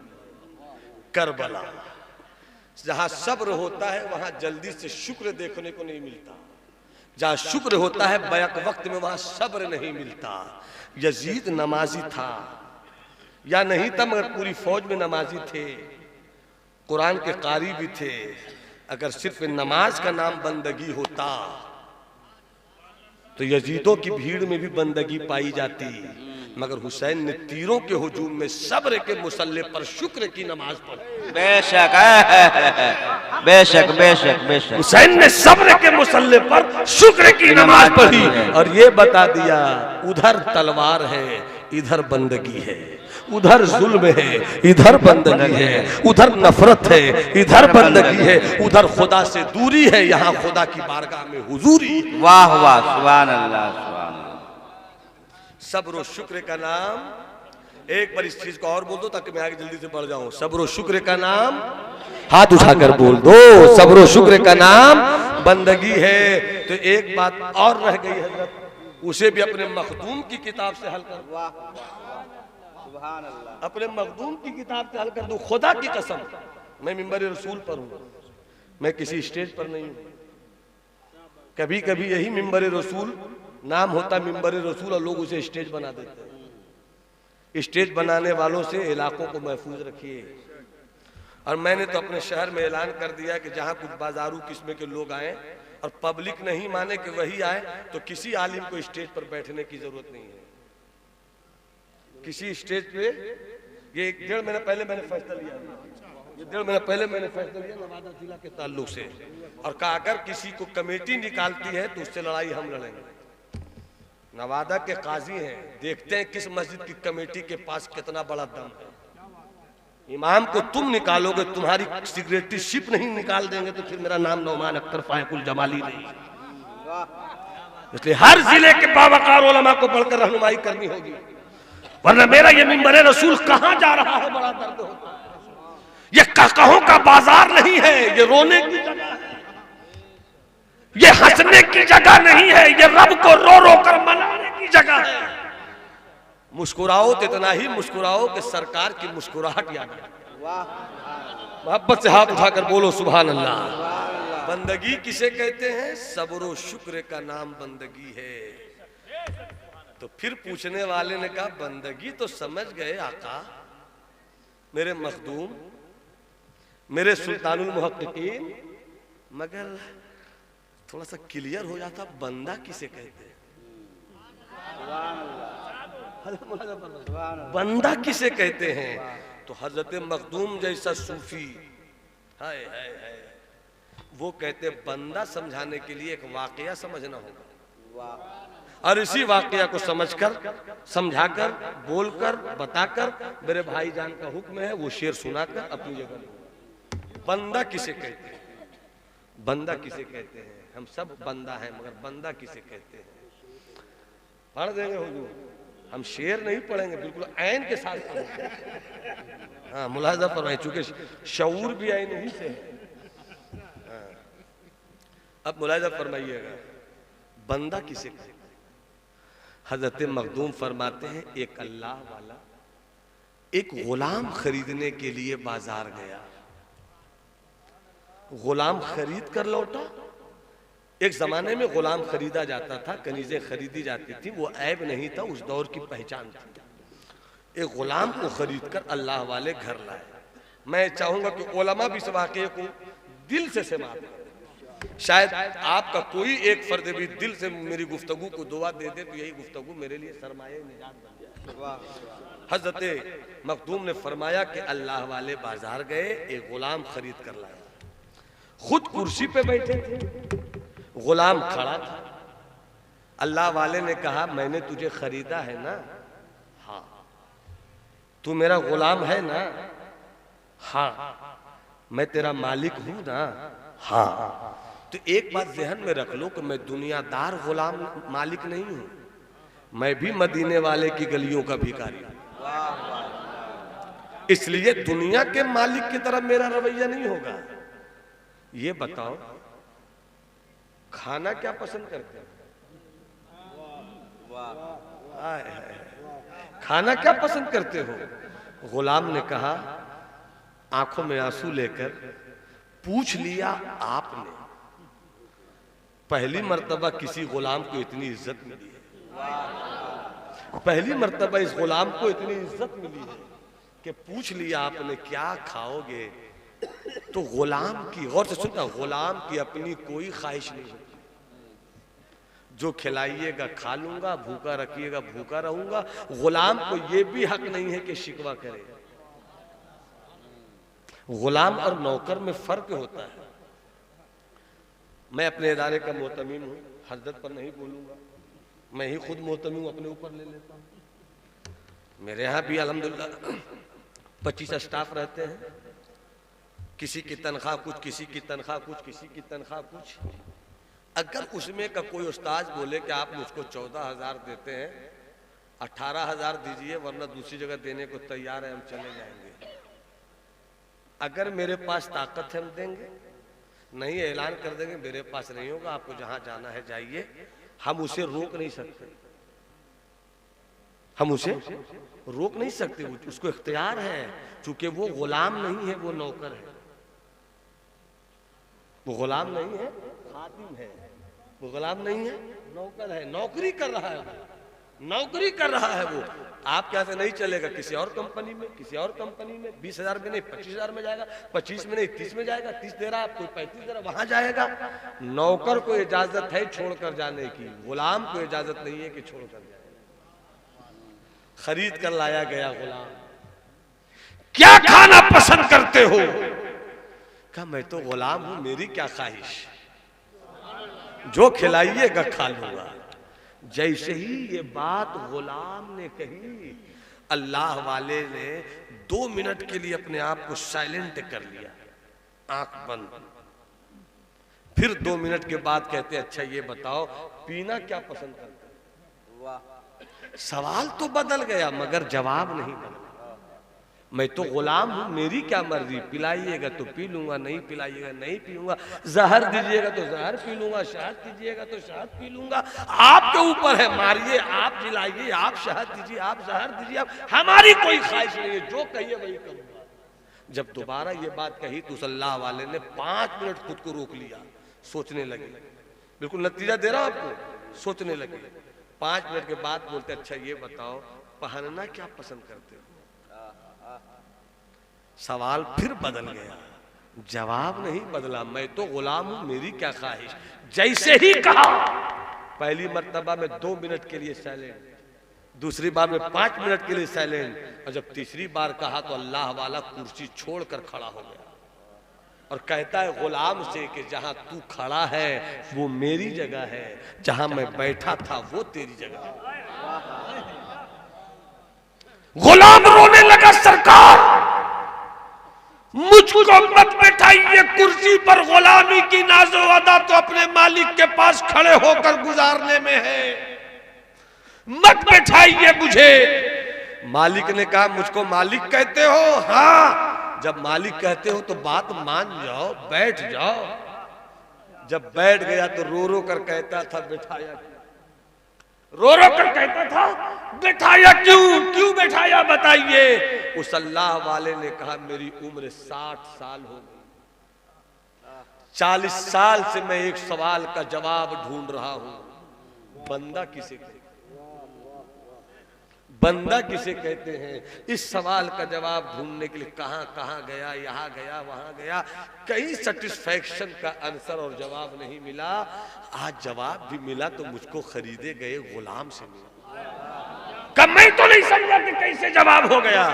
करबला। जहां सब्र होता है वहां जल्दी से शुक्र देखने को नहीं मिलता। जहां शुक्र होता है बैक वक्त में, वहां सब्र नहीं मिलता। यजीद नमाजी था या नहीं था, मगर पूरी फौज में नमाजी थे, कुरान के कारी भी थे। अगर सिर्फ नमाज का नाम बंदगी होता तो यजीदों की भीड़ में भी बंदगी पाई जाती। मगर हुसैन ने तीरों के हुजूम में सब्र के मुसल्ले पर शुक्र की नमाज पढ़ी। बेशक बेशक बेशक बेशक, हुसैन ने सब्र के मुसल्ले पर शुक्र की नमाज पढ़ी और ये बता दिया, उधर तलवार है इधर बंदगी है, उधर जुल्म है इधर बंदगी है, उधर नफरत है इधर बंदगी है, उधर खुदा से दूरी है यहाँ खुदा की बारगाह में हुजूरी। वाह वाह, सुभान अल्लाह सुभान अल्लाह। सब्र और शुक्र का नाम, एक बार इस चीज को और बोल दो ताकि मैं आगे जल्दी से बढ़ जाऊं। सब्र और शुक्र का नाम, हाथ उठाकर बोल दो, सब्र और शुक्र का नाम बंदगी है। तो एक बात और रह गई हजरत, उसे भी अपने मखदूम की किताब से हल कर। वाह सुभान अल्लाह, अपने मखदूम की किताब से हल कर दो। खुदा की कसम, मैं मिंबर रसूल पर हूं, मैं किसी स्टेज पर नहीं हूं। कभी कभी यही मिंबर रसूल नाम होता मिंबर रसूल और लोग उसे स्टेज बना देते हैं। स्टेज बनाने वालों से इलाकों को महफूज रखिए। और मैंने तो अपने शहर में ऐलान कर दिया कि जहां कुछ बाजारू किस्म के लोग आए और पब्लिक नहीं माने कि वही आए, तो किसी आलिम को स्टेज पर बैठने की जरूरत नहीं है। किसी स्टेज पे, ये 1.5 महीना पहले मैंने फैसला लिया, ये 1.5 महीना पहले मैंने फैसला लिया नवादा जिला के ताल्लुक से, और कहा अगर किसी को कमेटी निकालती है तो उससे लड़ाई हम लड़ेंगे। नवादा के काजी हैं, देखते हैं किस मस्जिद की कमेटी के पास कितना बड़ा दम है। इमाम को तुम निकालोगे, तुम्हारी सिक्रेटरीशिप नहीं निकाल देंगे तो फिर मेरा नाम नौमान अख्तर फायकुल जमाली नहीं। इसलिए हर जिले के बावकार उलमा को बढ़कर रहनुमाई करनी होगी, वरना मेरा ये मिंबर रसूल कहां जा रहा है बड़ा दर्द होता है। ये कहकहों का बाजार नहीं है, ये रोने की जगह है, ये हंसने की जगह नहीं है, ये रब को रो रो कर मनाने की जगह है। मुस्कुराओ तो इतना ही मुस्कुराओ कि सरकार की मुस्कुराहट याद आए। मोहब्बत से हाथ उठाकर बोलो सुभान अल्लाह। बंदगी किसे कहते हैं? सब्र और शुक्र का नाम बंदगी है। तो फिर पूछने वाले ने कहा बंदगी तो समझ गए आका, मेरे मखदूम, मेरे सुल्तानुल मुहक्किकीन, मगर थोड़ा सा क्लियर हो जाता, बंदा किसे कहते हैं? बंदा किसे कहते हैं? तो हजरत मखदूम जैसा सूफी हाय हाय हाय, वो कहते बंदा समझाने के लिए एक वाकया समझना होगा, और इसी वाकया को समझकर, समझाकर, बोलकर, बताकर मेरे भाईजान का हुक्म है वो शेर सुनाकर अपनी जगह। बंदा किसे कहते हैं? बंदा किसे कहते हैं? हम सब बंदा हैं, मगर बंदा किसे कहते हैं? पढ़ देंगे हुजूर, हम शेर नहीं पढ़ेंगे, बिल्कुल ऐन के साथ पढ़ेंगे। हाँ, मुलाहिजा फरमाइए, चूंकि शऊर भी ऐन ही से है। हाँ। अब मुलाहिजा फरमाइएगा, बंदा किसे कहते हैं? हजरत मखदूम फरमाते हैं एक अल्लाह वाला एक गुलाम खरीदने के लिए बाजार गया। गुलाम खरीद कर लौटा। एक जमाने में गुलाम खरीदा जाता था, कनीजें खरीदी जाती थी, वो ऐब नहीं था, उस दौर की पहचान थी। एक गुलाम को खरीद कर अल्लाह वाले घर लाए। मैं चाहूंगा कि उलमा भी इस वाक़े को दिल से समाप्त करें। शायद आपका कोई एक फर्द भी दिल से मेरी गुफ्तगू को दुआ दे दे तो यही गुफ्तगू मेरे लिए सरमाए निजात बन जाए। हजरत मखदूम ने फरमाया कि अल्लाह वाले बाजार गए, एक गुलाम खरीद कर लाए। खुद कुर्सी पे बैठे थे, गुलाम खड़ा था। अल्लाह वाले ने कहा, मैंने तुझे खरीदा है ना? हाँ। तू मेरा गुलाम है ना? हाँ। मैं तेरा मालिक हूं ना? हाँ। तो एक बात ज़हन में रख लो कि मैं दुनियादार गुलाम मालिक नहीं हूं, मैं भी मदीने वाले की गलियों का भिखारी हूं। इसलिए दुनिया के मालिक की तरह मेरा रवैया नहीं होगा। ये बताओ, खाना क्या पसंद करते हैं? खाना क्या पसंद करते हो? गुलाम ने कहा, आंखों में आंसू लेकर पूछ लिया आपने। पहली मर्तबा किसी गुलाम को इतनी इज्जत मिली है, पहली मर्तबा इस गुलाम को इतनी इज्जत मिली है कि पूछ लिया आपने क्या खाओगे। तो गुलाम की, गौर से सुनना, गुलाम की अपनी कोई ख्वाहिश नहीं होती। जो खिलाइएगा खा लूंगा, भूखा रखिएगा भूखा रहूंगा। गुलाम को यह भी हक नहीं है कि शिकवा करे। गुलाम और नौकर में फर्क होता है। मैं अपने इदारे का मोहतमीम हूं, हजरत पर नहीं बोलूंगा, मैं ही खुद मोहतमीम अपने ऊपर ले लेता हूं। मेरे यहाँ भी अल्हम्दुलिल्लाह 25 स्टाफ रहते हैं। किसी की तनख्वाह कुछ, किसी की तनख्वाह कुछ, किसी की तनख्वाह कुछ। अगर उसमें का कोई उस्ताद बोले कि आप मुझको 14,000 देते हैं, 18,000 दीजिए वरना दूसरी जगह देने को तैयार है, हम चले जाएंगे। अगर मेरे पास ताकत है हम देंगे, नहीं ऐलान कर देंगे मेरे पास नहीं होगा, आपको जहां जाना है जाइए। हम उसे रोक नहीं सकते, हम उसे रोक नहीं सकते, उसको इख्तियार है। चूंकि वो गुलाम नहीं है, वो नौकर है। वो गुलाम नहीं है, खादिम है। वो गुलाम नहीं है, नौकर है। नौकरी कर रहा है, नौकरी कर रहा है वो। आप क्या से नहीं चलेगा, किसी और कंपनी में, किसी और कंपनी में 20,000 में नहीं 25,000 में जाएगा, 25 में नहीं 30 में जाएगा, 30 दे रहा, कोई 35 दे रहा, वहां जाएगा। नौकर को इजाजत है छोड़कर जाने की, गुलाम को इजाजत नहीं है कि छोड़कर जाए। खरीद कर लाया गया गुलाम। क्या खाना पसंद करते हो? कहा, मैं तो गुलाम हूं, मेरी क्या ख्वाहिश, जो खिलाइएगा खा लूंगा। जैसे ही ये बात गुलाम ने कही, अल्लाह वाले ने 2 मिनट के लिए अपने आप को साइलेंट कर लिया, आंख बंद। फिर 2 मिनट के बाद कहते, अच्छा ये बताओ पीना क्या पसंद करते हो? वाह, सवाल तो बदल गया मगर जवाब नहीं बदला। मैं तो गुलाम हूं, मेरी क्या मर्जी, पिलाइएगा तो पी लूंगा, नहीं पिलाइएगा नहीं पीऊंगा, जहर दीजिएगा तो जहर पी लूंगा, शहद दीजिएगा तो शहद पी लूंगा। आपके ऊपर है, मारिए आप, जिलाइए आप, शहद दीजिए आप, जहर दीजिए आप, हमारी कोई ख्वाहिश नहीं है, जो कहिए वही करूंगा। जब दोबारा ये बात कही तो अल्लाह वाले ने 5 मिनट खुद को रोक लिया, सोचने लगे। बिल्कुल नतीजा दे रहा हूं आपको, सोचने लगे। 5 मिनट के बाद बोलते, अच्छा ये बताओ पहनना क्या पसंद करते हो? सवाल फिर बदल गया, जवाब नहीं बदला। मैं तो गुलाम हूं, मेरी क्या ख्वाहिश। जैसे ही कहा, पहली मर्तबा में 2 मिनट के लिए साइलेंट, दूसरी बार में 5 मिनट के लिए साइलेंट, और जब तीसरी बार कहा तो अल्लाह वाला कुर्सी छोड़कर खड़ा हो गया और कहता है गुलाम से कि जहां तू खड़ा है वो मेरी जगह है, जहां मैं बैठा था वो तेरी जगह है। गुलाम रोने लगा, सरकार मुझको मत बैठाइए कुर्सी पर, गुलामी की नाज़ो अदा तो अपने मालिक के पास खड़े होकर गुजारने में है, मत बैठाइए मुझे। मालिक ने कहा, मुझको मालिक कहते हो? हाँ। जब मालिक कहते हो तो बात मान जाओ, बैठ जाओ। जब बैठ गया तो रो रो कर कहता था, बैठाया क्यों? रो रो कर कहता था, बैठाया क्यों, क्यों बैठाया बताइए। उस अल्लाह वाले ने कहा, मेरी उम्र 60 साल हो गई, 40 साल से मैं एक सवाल का जवाब ढूंढ रहा हूं, बंदा किसे कहते हैं? बंदा किसे कहते हैं? इस सवाल का जवाब ढूंढने के लिए कहां कहां गया, यहां गया, वहां गया, कहीं सेटिस्फैक्शन का आंसर और जवाब नहीं मिला। आज जवाब भी मिला तो मुझको खरीदे गए गुलाम से मिला। कब मैं तो नहीं समझा कि कैसे जवाब हो गया।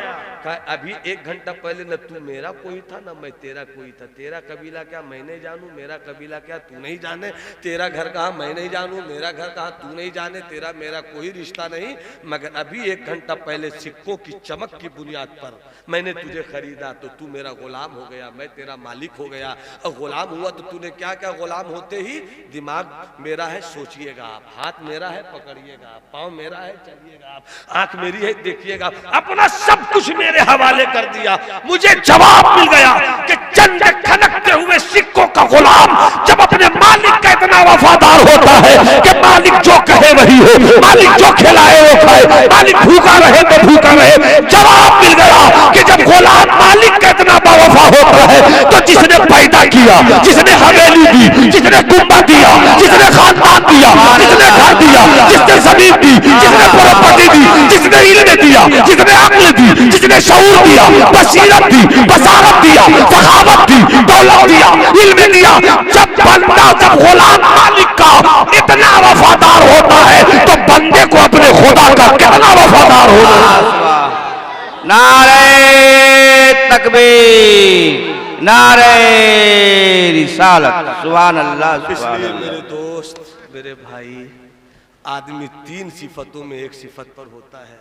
अभी 1 घंटा पहले न तू मेरा कोई था न मैं तेरा कोई था। तेरा कबीला क्या मैं नहीं जानू, मेरा कबीला क्या तू नहीं जाने, तेरा घर कहाँ मैं नहीं जानू, मेरा घर कहाँ तू नहीं जाने, तेरा मेरा कोई रिश्ता नहीं। मगर अभी 1 घंटा पहले सिक्कों की चमक की बुनियाद पर मैंने तुझे खरीदा तो तू मेरा गुलाम हो गया, मैं तेरा मालिक हो गया। और गुलाम हुआ तो तूने क्या क्या, गुलाम होते ही दिमाग मेरा है सोचिएगा आप, हाथ मेरा है पकड़िएगा आप, पाँव मेरा है चलिएगा आप, आंख मेरी है देखिएगा, अपना सब कुछ मेरे हवाले कर दिया। मुझे जवाब मिल गया कि चंद खनकते हुए सिक्कों का गुलाम जब अपने मालिक का इतना वफादार होता है कि मालिक जो कहे वही हो, मालिक जो खिलाए वो खाए, मालिक भूखा रहे तो भूखा रहे। जवाब मिल गया कि जब गुलाम मालिक का इतना बावफा होता है तो जिसने पैदा किया, जिसने हवेली दी, जिसने गुंबद दिया, जिसने खानदान दिया, जिसने घर दिया, जिसने जमीन दी, जिसने प्रॉपर्टी दी, जिसने इल्म दिया, जिसने अक्ल दी, जिसने शऊर दिया, बसीरत दी, बसारत दिया, सखावत दी, दौलत दिया, इल्म दिया। जब बंदा, जब गुलाम मालिक का इतना वफादार होता है तो बंदे को अपने खुदा का कितना वफादार होना है। नारे तकबीर, नारे रिसालत, सुभान अल्लाह, सुभान इसलिए अल्लाह। मेरे दोस्त, मेरे भाई, आदमी 3 सिफतों में एक सिफत पर होता है।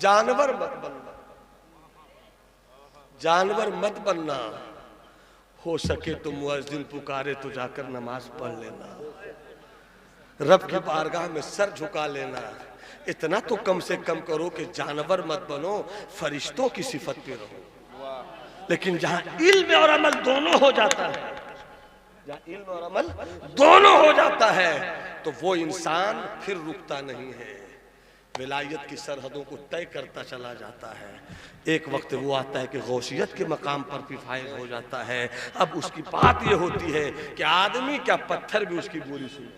जानवर मत बनना, जानवर मत बनना। हो सके तो मुअज्जिन पुकारे तो जाकर नमाज पढ़ लेना, रब की बारगाह में सर झुका लेना। इतना तो कम से कम करो कि जानवर मत बनो, फरिश्तों की सिफत पे रहो। लेकिन जहां इल्म और अमल दोनों हो जाता है, जहां इल्म और अमल दोनों हो जाता है तो वो इंसान फिर रुकता नहीं है, विलायत की सरहदों को तय करता चला जाता है। एक वक्त वो आता है कि गौसियत के मकाम पर भी फायज हो जाता है। अब उसकी बात ये होती है कि आदमी क्या, पत्थर भी उसकी बोली सुने,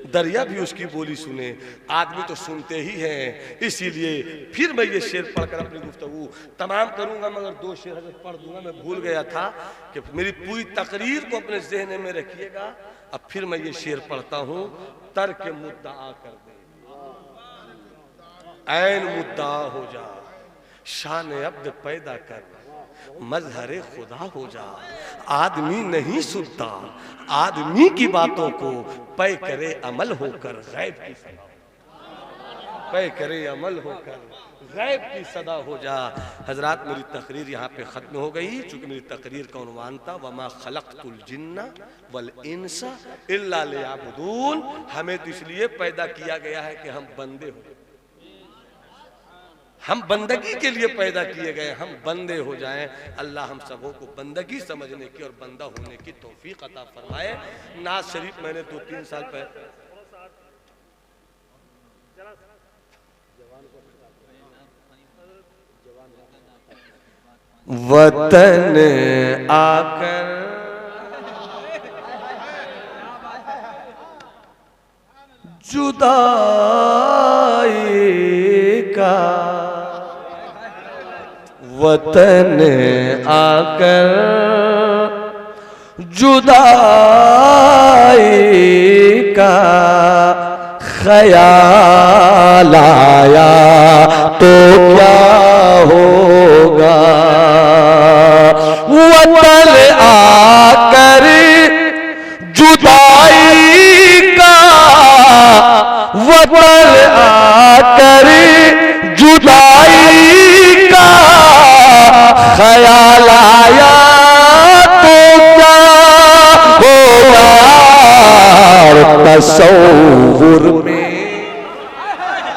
दरिया भी उसकी बोली सुने, आदमी तो सुनते ही हैं। इसीलिए फिर मैं ये शेर पढ़कर अपनी गुफ्तगू तमाम करूंगा, मगर 2 शेर हजरत पढ़ दूंगा। मैं भूल गया था कि मेरी पूरी तकरीर को अपने ज़हन में रखिएगा। अब फिर मैं ये शेर पढ़ता हूँ, तर्क मुद्दा कर दे, ऐन मुद्दा हो जा, शान अब्द पैदा कर, मजहर खुदा हो जा। आदमी नहीं सुनता, आदमी की बातों को पै करे अमल होकर गैब की सदा, पै करे अमल होकर गैब की सदा हो जा। हजरात, मेरी तकरीर यहाँ पे ख़त्म हो गई। चूँकि मेरी तकरीर का उन्वान था वमा खलक़तुल जिन्ना वल इंसा इल्ला लियअबुदून। हमें तो इसलिए पैदा किया गया है कि हम बंदे हो, हम बंदगी के लिए पैदा किए गए, हम बंदे हो जाएं। अल्लाह हम सबों को बंदगी समझने की और बंदा होने की तौफीक अता फरमाए। नाज शरीफ मैंने 2-3 साल पहले वतन आकर जुदाई का, वतन आकर जुदाई का ख्याल आया तो क्या होगा। वतन आकर जुदाई का, वतन आकर जुदाई का ख्याल आया तो क्या होगा।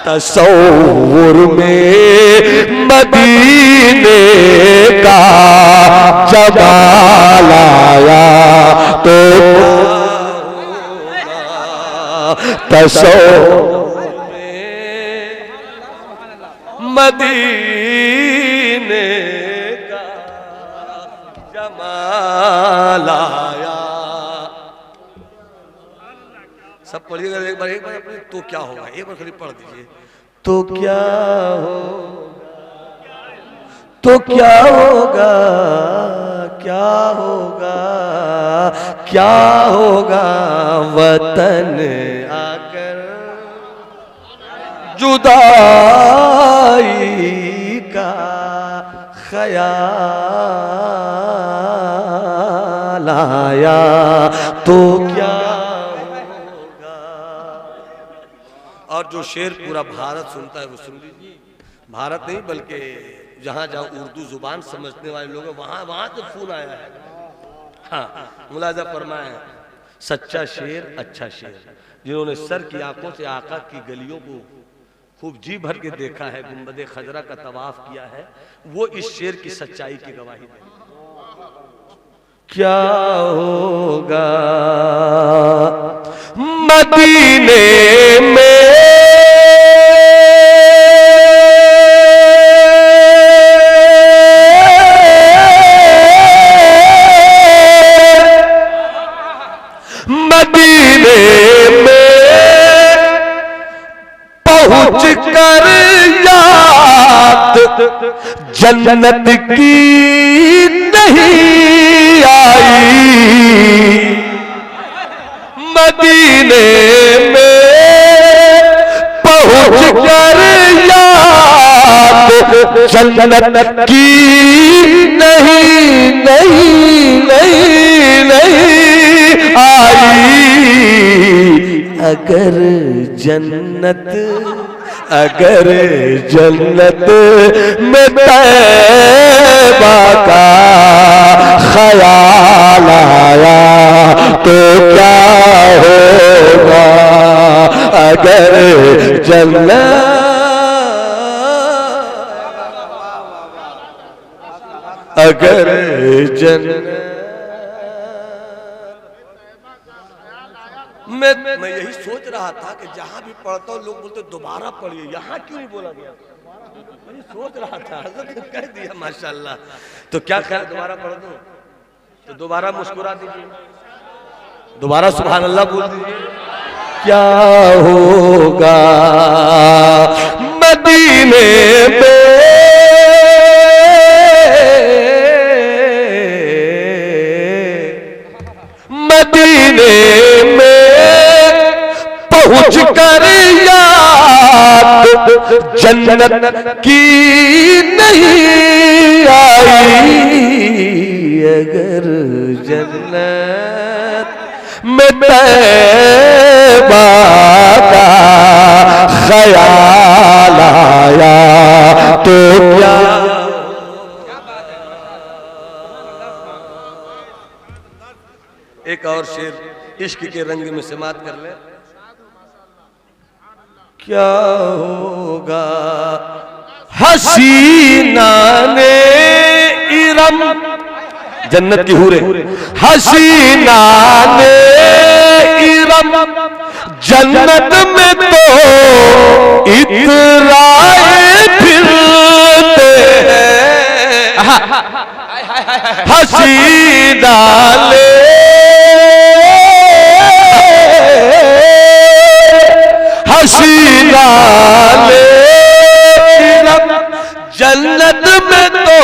तसव्वुर में मदीने का जमाल आया तो तसव्वुर में मदीने का जमाल आया सब पढ़िएगा एक बार अपने। तो क्या होगा एक बार खाली पढ़ दीजिए। तो क्या तो क्या होगा, क्या होगा, क्या होगा वतन आकर जुदाई का ख्याल आया तो क्या होगा। और जो शेर पूरा भारत सुनता है वो सुन लीजिए। भारत नहीं बल्कि जहाँ जहाँ उर्दू जुबान समझने वाले लोग हैं वहाँ वहाँ से फोन आया है। हाँ, मुलाजा फरमाया सच्चा शेर अच्छा शेर, जिन्होंने सर की आंखों से आका की गलियों को खूब जी भर के देखा है, गुंबदे खजरा का तवाफ किया है, वो इस शेर की सच्चाई की गवाही दे। क्या होगा मदीने में पहुंच कर याद जन्नत की नहीं आई। मदीने में पहुंच कर याद जन्नत की नहीं नहीं नहीं नहीं आई। अगर जन्नत में तैबा का ख्याल आया तो क्या होगा। अगर जन्नत मैं यही सोच रहा था कि जहां भी पढ़ता हूँ लोग बोलते दोबारा पढ़िए, यहाँ क्यों नहीं बोला गया। मैं सोच रहा था कह दिया माशाल्लाह। तो क्या ख्याल दोबारा पढ़ दूं? तो दोबारा मुस्कुरा दीजिए, दोबारा सुभान अल्लाह बोल दीजिए। क्या होगा मदीने में पहुंच कर याद जन्नत की नहीं आई। अगर जन्नत में तैबा का ख्याल आया तो क्या। एक और शेर इश्क के रंग में समात कर ले। क्या होगा हसीना ने इरम, जन्नत की हूरे, हसीना ने इरम जन्नत में तो इतराए फिरते हैं। हसीना ने हसीना ले जन्नत में तो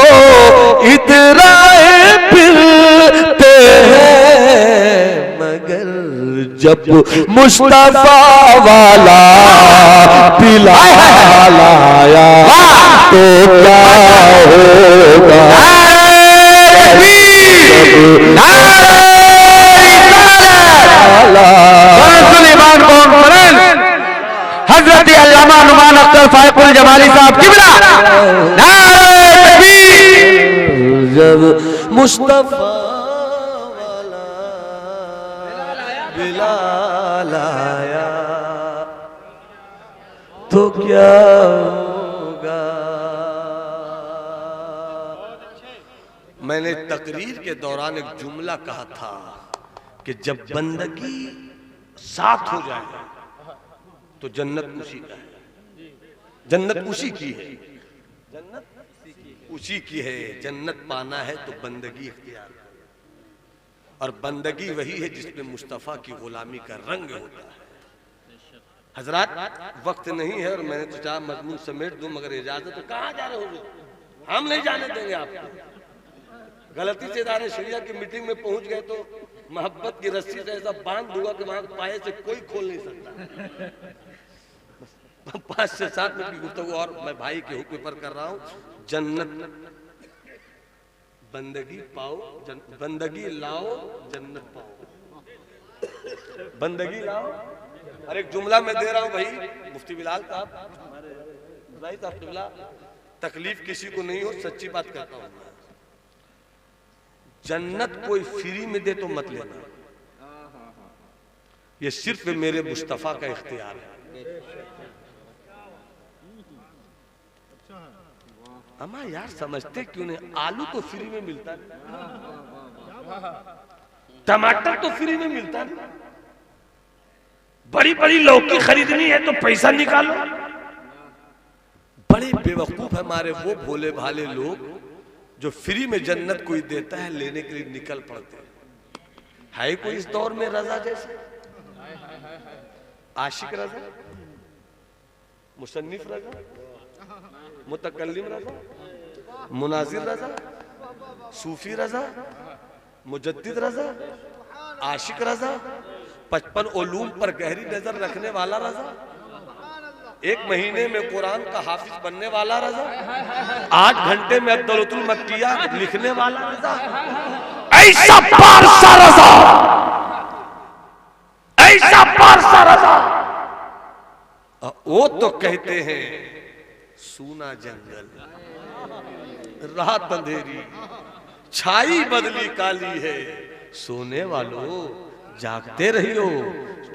इतराए फिरते हैं। मगर जब मुस्तफा वाला बिलाल आया तो क्या होगा। हजरत अल्लामा नुमान अख्तर फायकुल जमाली साहब किबला जब मुस्तफा वाला बिलाल आया तो क्या होगा। मैंने तकरीर के दौरान एक जुमला कहा था कि जब बंदगी साथ हो जाए तो जन्नत उसी का है, जन्नत उसी की है, जन्नत उसी की है। जन्नत पाना है तो बंदगी इख्तियार और बंदगी वही है जिसमें मुस्तफ़ा की गुलामी का रंग होता है। हजरात वक्त नहीं है और मैंने तो चाहा मजमून समेट दूं, मगर इजाजत तो कहाँ जा रहे हो, हम नहीं जाने देंगे आपको। गलती से इदारे शरिया की मीटिंग में पहुंच गए तो मोहब्बत की रस्सी से ऐसा बांध दूंगा कि वहां पाए से कोई खोल नहीं सकता। 5 से 7 मिनट की गुफ्तगू और मैं भाई के हुक्म पर कर रहा हूं। जन्नत बंदगी पाओ, बंदगी लाओ जन्नत पाओ, बंदगी लाओ। और एक जुमला मैं दे रहा हूं भाई, मुफ्ती बिलाल साहब, भाई साहब, तकलीफ किसी को नहीं हो, सच्ची बात करता हूं। जन्नत कोई फ्री में दे तो मत लेना, ये सिर्फ मेरे मुस्तफा का इख्तियार है। अम्मा यार समझते क्यों नहीं, आलू तो फ्री में मिलता है, टमाटर तो फ्री में मिलता है, बड़ी बड़ी लौकी खरीदनी है तो पैसा निकालो। बड़े बेवकूफ हमारे वो भोले भाले लोग जो फ्री में जन्नत कोई देता है लेने के लिए निकल पड़ते हैं। है कोई इस दौर में रजा जैसे, आशिक रजा, मुसन्निफ रजा, मुतकल्लिम रजा, मुनाजिर रजा, सूफी रजा, मुजद्दिद रजा, आशिक रजा, 55 उलूम पर गहरी नजर रखने वाला रजा, 1 महीने में कुरान का हाफिज बनने वाला रजा, 8 घंटे में अब्दुल मक्किया लिखने वाला रजा, ऐसा पारसा रजा, ऐसा पारसा रजा। वो तो कहते हैं सूना जंगल, रात अंधेरी, छाई बदली काली है, सोने वालों जागते रहियो,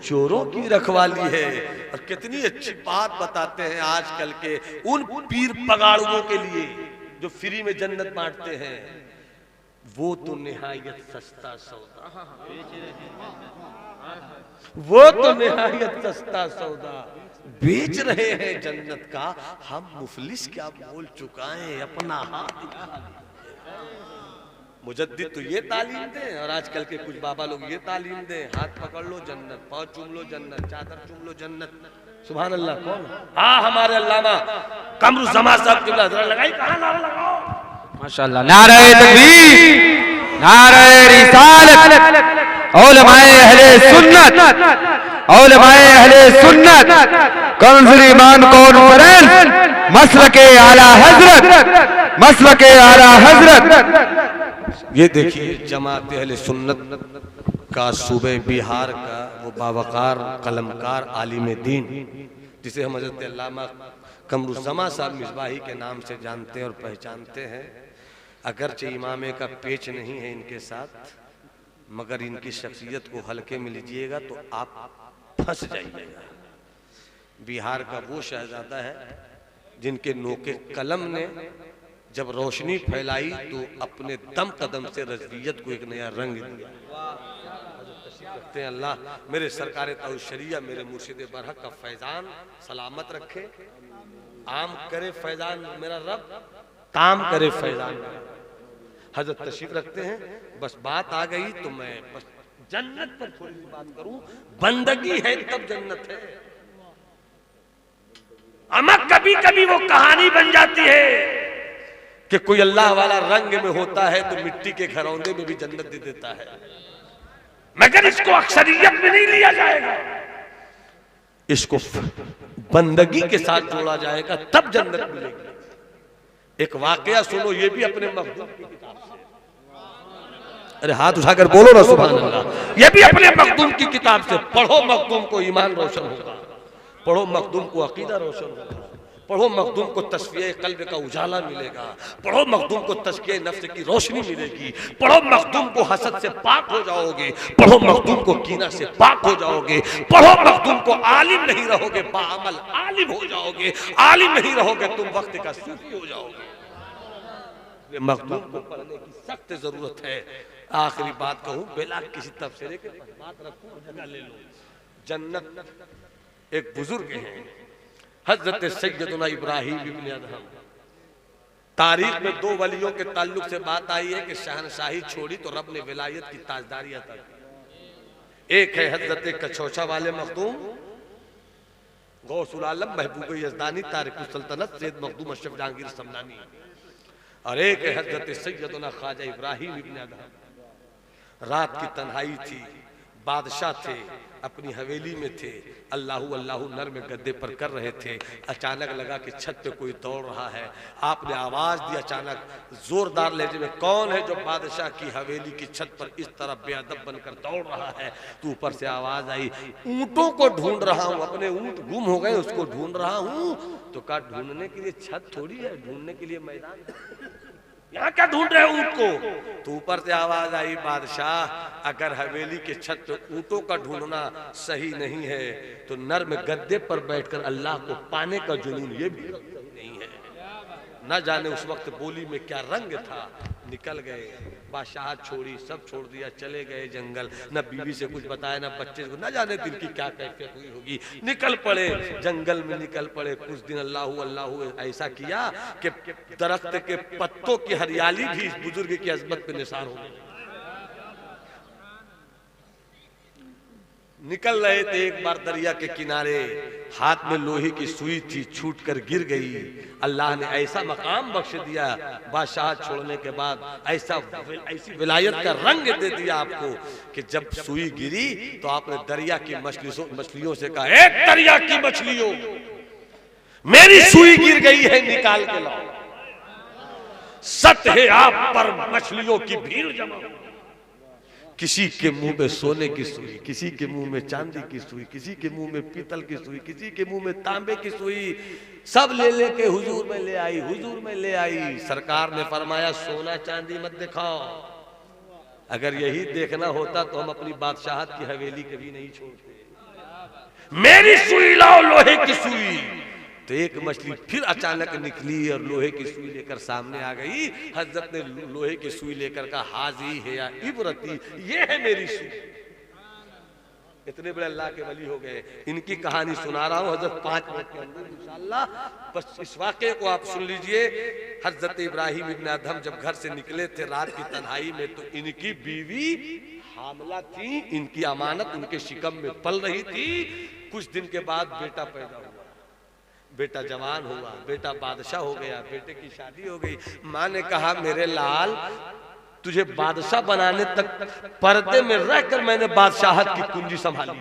चोरों की रखवाली है। और कितनी अच्छी बात बताते हैं आजकल के उन पीर पगाड़ुओं के लिए जो फ्री में जन्नत बांटते हैं। वो तो निहायत सस्ता सौदा, वो तो निहायत सस्ता सौदा बेच रहे हैं जन्नत का। हम मुफलिस क्या बोल चुकाएं, अपना हाथ। मुजद्दिद तो ये तालीम दें और आजकल के कुछ बाबा लोग ये तालीम दें, हाथ पकड़ लो जन्नत, पाँव चूम लो जन्नत, चादर चूम लो जन्नत। सुभान अल्लाह। कौन? हाँ, हमारे अल्लामा कमरुज़्ज़मा साहब किबला जरा लगाई, कहाँ नारा लगाओ माशाअल्लाह। नारे तकबीर, नारे रिसालत, उलमाए अहले सुन्नत, उलमाए अहले सुन्नत, कंज़ुल ईमान कॉन्फ्रेंस, मसलके आला हजरत, मसलके आला हजरत। ये देखिए जमात अहले सुन्नत का सूबे बिहार का वो बावकार कलमकार आलिम दीन जिसे हम हज़रत अल्लामा कमरुज़्ज़मा साहब मिसबाही के नाम से जानते हैं और पहचानते हैं। अगरचे इमामे का पेच नहीं है इनके साथ, मगर इनकी शख्सियत को हल्के में लीजिएगा तो आप फंस जाइएगा। बिहार का वो शहजादा है जिनके नोके कलम ने जब रोशनी फैलाई तो अपने दम कदम से रज़वियत को एक नया रंग दिया। अल्लाह मेरे सरकार तौशरिया मेरे मुर्शिद बरहक का फैजान सलामत रखे, आम करे फैजान मेरा रब, ताम करे फैजान। हजरत तशरीफ रखते हैं। बस बात आ गई तो मैं बस जन्नत पर थोड़ी सी बात करूं। बंदगी है तब जन्नत है। अमा कभी कभी वो कहानी बन जाती है कि कोई अल्लाह वाला रंग में होता है तो मिट्टी के घरौंदे में भी जन्नत दे देता है, मगर इसको अक्सरियत में नहीं लिया जाएगा, इसको बंदगी के साथ जोड़ा जाएगा तब जन्नत मिलेगी। एक वाकया सुनो, ये भी अपने मखदूम की किताब से। अरे हाथ उठाकर बोलो ना सुभान अल्लाह। ये भी अपने मखदूम की किताब से। पढ़ो मखदूम को ईमान रोशन होगा, पढ़ो मखदूम को अकीदा रोशन होगा, पढ़ो मखदूम को तस्फिये कल्ब का उजाला मिलेगा, पढ़ो मखदूम को तस्किये नफ्स की रोशनी मिलेगी, पढ़ो मखदूम को हसद से पाक हो जाओगे, पढ़ो मखदूम को कीना से पाक हो जाओगे, पढ़ो मखदूम को आलिम नहीं रहोगे बाअमल आलिम हो जाओगे, आलिम नहीं रहोगे तुम वक्त का सूफी हो जाओगे। मखदूम को पढ़ने की सख्त जरूरत है। आखिरी बात कहूं बिला किसी तबसरे के बात रखूं, जगह ले लो। जन्नत एक बुजुर्ग हैं हजरत सैयदना इब्राहिम इब्न अदहम। तारीख में 2 वलियों के ताल्लुक से बात आई है कि शहनशाही छोड़ी तो रब ने विलायत की ताजदारी अता की। एक है हजरत कछोछा वाले मखदूम, गौसुल आलम महबूब यज़दानी तारिक सल्तनत सैयद मखदूम अशरफ जहांगीर समदानी और एक हजरत सैयदना ख्वाजा इब्राहिम इब्न अदहम। रात की तन्हाई थी, बादशाह थे, अपनी हवेली में थे, अल्लाहु अल्लाहु नर में गद्दे पर कर रहे थे। अचानक लगा कि छत पे कोई दौड़ रहा है। आपने आवाज दी अचानक जोरदार लहजे में, कौन है जो बादशाह की हवेली की छत पर इस तरह बेअदब बनकर दौड़ रहा है? तो ऊपर से आवाज आई, ऊंटों को ढूंढ रहा हूं, अपने ऊंट गुम हो गए उसको ढूंढ रहा हूं। तो कहा ढूंढने के लिए छत थोड़ी है, ढूंढने के लिए मैदान है, यहाँ क्या ढूंढ रहे हो ऊंट को? तो ऊपर से आवाज आई, बादशाह अगर हवेली के छत पे ऊंटों का ढूंढना सही नहीं है तो नर में गद्दे पर बैठकर अल्लाह को पाने का जुनून ये भी नहीं है। न जाने उस वक्त बोली में क्या रंग था। निकल गए, बादशाह छोड़ी, सब छोड़ दिया, चले गए जंगल। न बीवी से कुछ बताया, न बच्चे को, न जाने दिल की क्या कैफियत हुई होगी। निकल पड़े जंगल में, निकल पड़े। कुछ दिन अल्लाह अल्लाह ऐसा किया कि दरख्त के पत्तों की हरियाली भी इस बुजुर्ग की अजमत पे निसार हो गई। निकल रहे थे, एक बार दरिया के किनारे हाथ में लोहे की सुई थी, छूटकर गिर गई। अल्लाह ने ऐसा मकाम बख्श दिया बादशाह छोड़ने के बाद, ऐसी विलायत का रंग दे दिया आपको कि जब सुई गिरी तो आपने दरिया की मछलियों से कहा, एक दरिया की मछलियों मेरी सुई गिर गई है, निकाल के लाओ। सत है आप पर मछलियों की भीड़ जमा। किसी के मुंह में सोने की सुई, किसी के मुंह में चांदी की सुई, किसी के मुंह में पीतल की सुई, किसी के मुंह में तांबे की सुई, सब ले लेके हुजूर में ले आई, हुजूर में ले आई। सरकार ने फरमाया, सोना चांदी मत दिखाओ, अगर यही देखना होता तो हम अपनी बादशाहत की हवेली कभी नहीं छोड़ते। मेरी सुई लाओ, लोहे की सुई। तो एक मछली फिर अचानक निकली और लोहे की सुई लेकर सामने आ गई। हजरत ने लोहे की सुई लेकर कहा, हाजी है या इबरती, ये है मेरी सुई। इतने बड़े अल्लाह के वली हो गए। इनकी कहानी सुना रहा हूं हजरत 5 मिनट के अंदर इंशाअल्लाह। बस इस वाक़े को आप सुन लीजिए। हजरत इब्राहिम इब्न अदहम जब घर से निकले थे रात की तन्हाई में, तो इनकी बीवी हामला थी, इनकी अमानत उनके शिकम में पल रही थी। कुछ दिन के बाद बेटा पैदा हुआ, बेटा जवान हुआ, बेटा बादशाह हो गया, बेटे की शादी हो गई। माँ ने कहा, मेरे लाल तुझे बादशाह बनाने तक पर्दे में रहकर मैंने बादशाहत की कुंजी संभाली।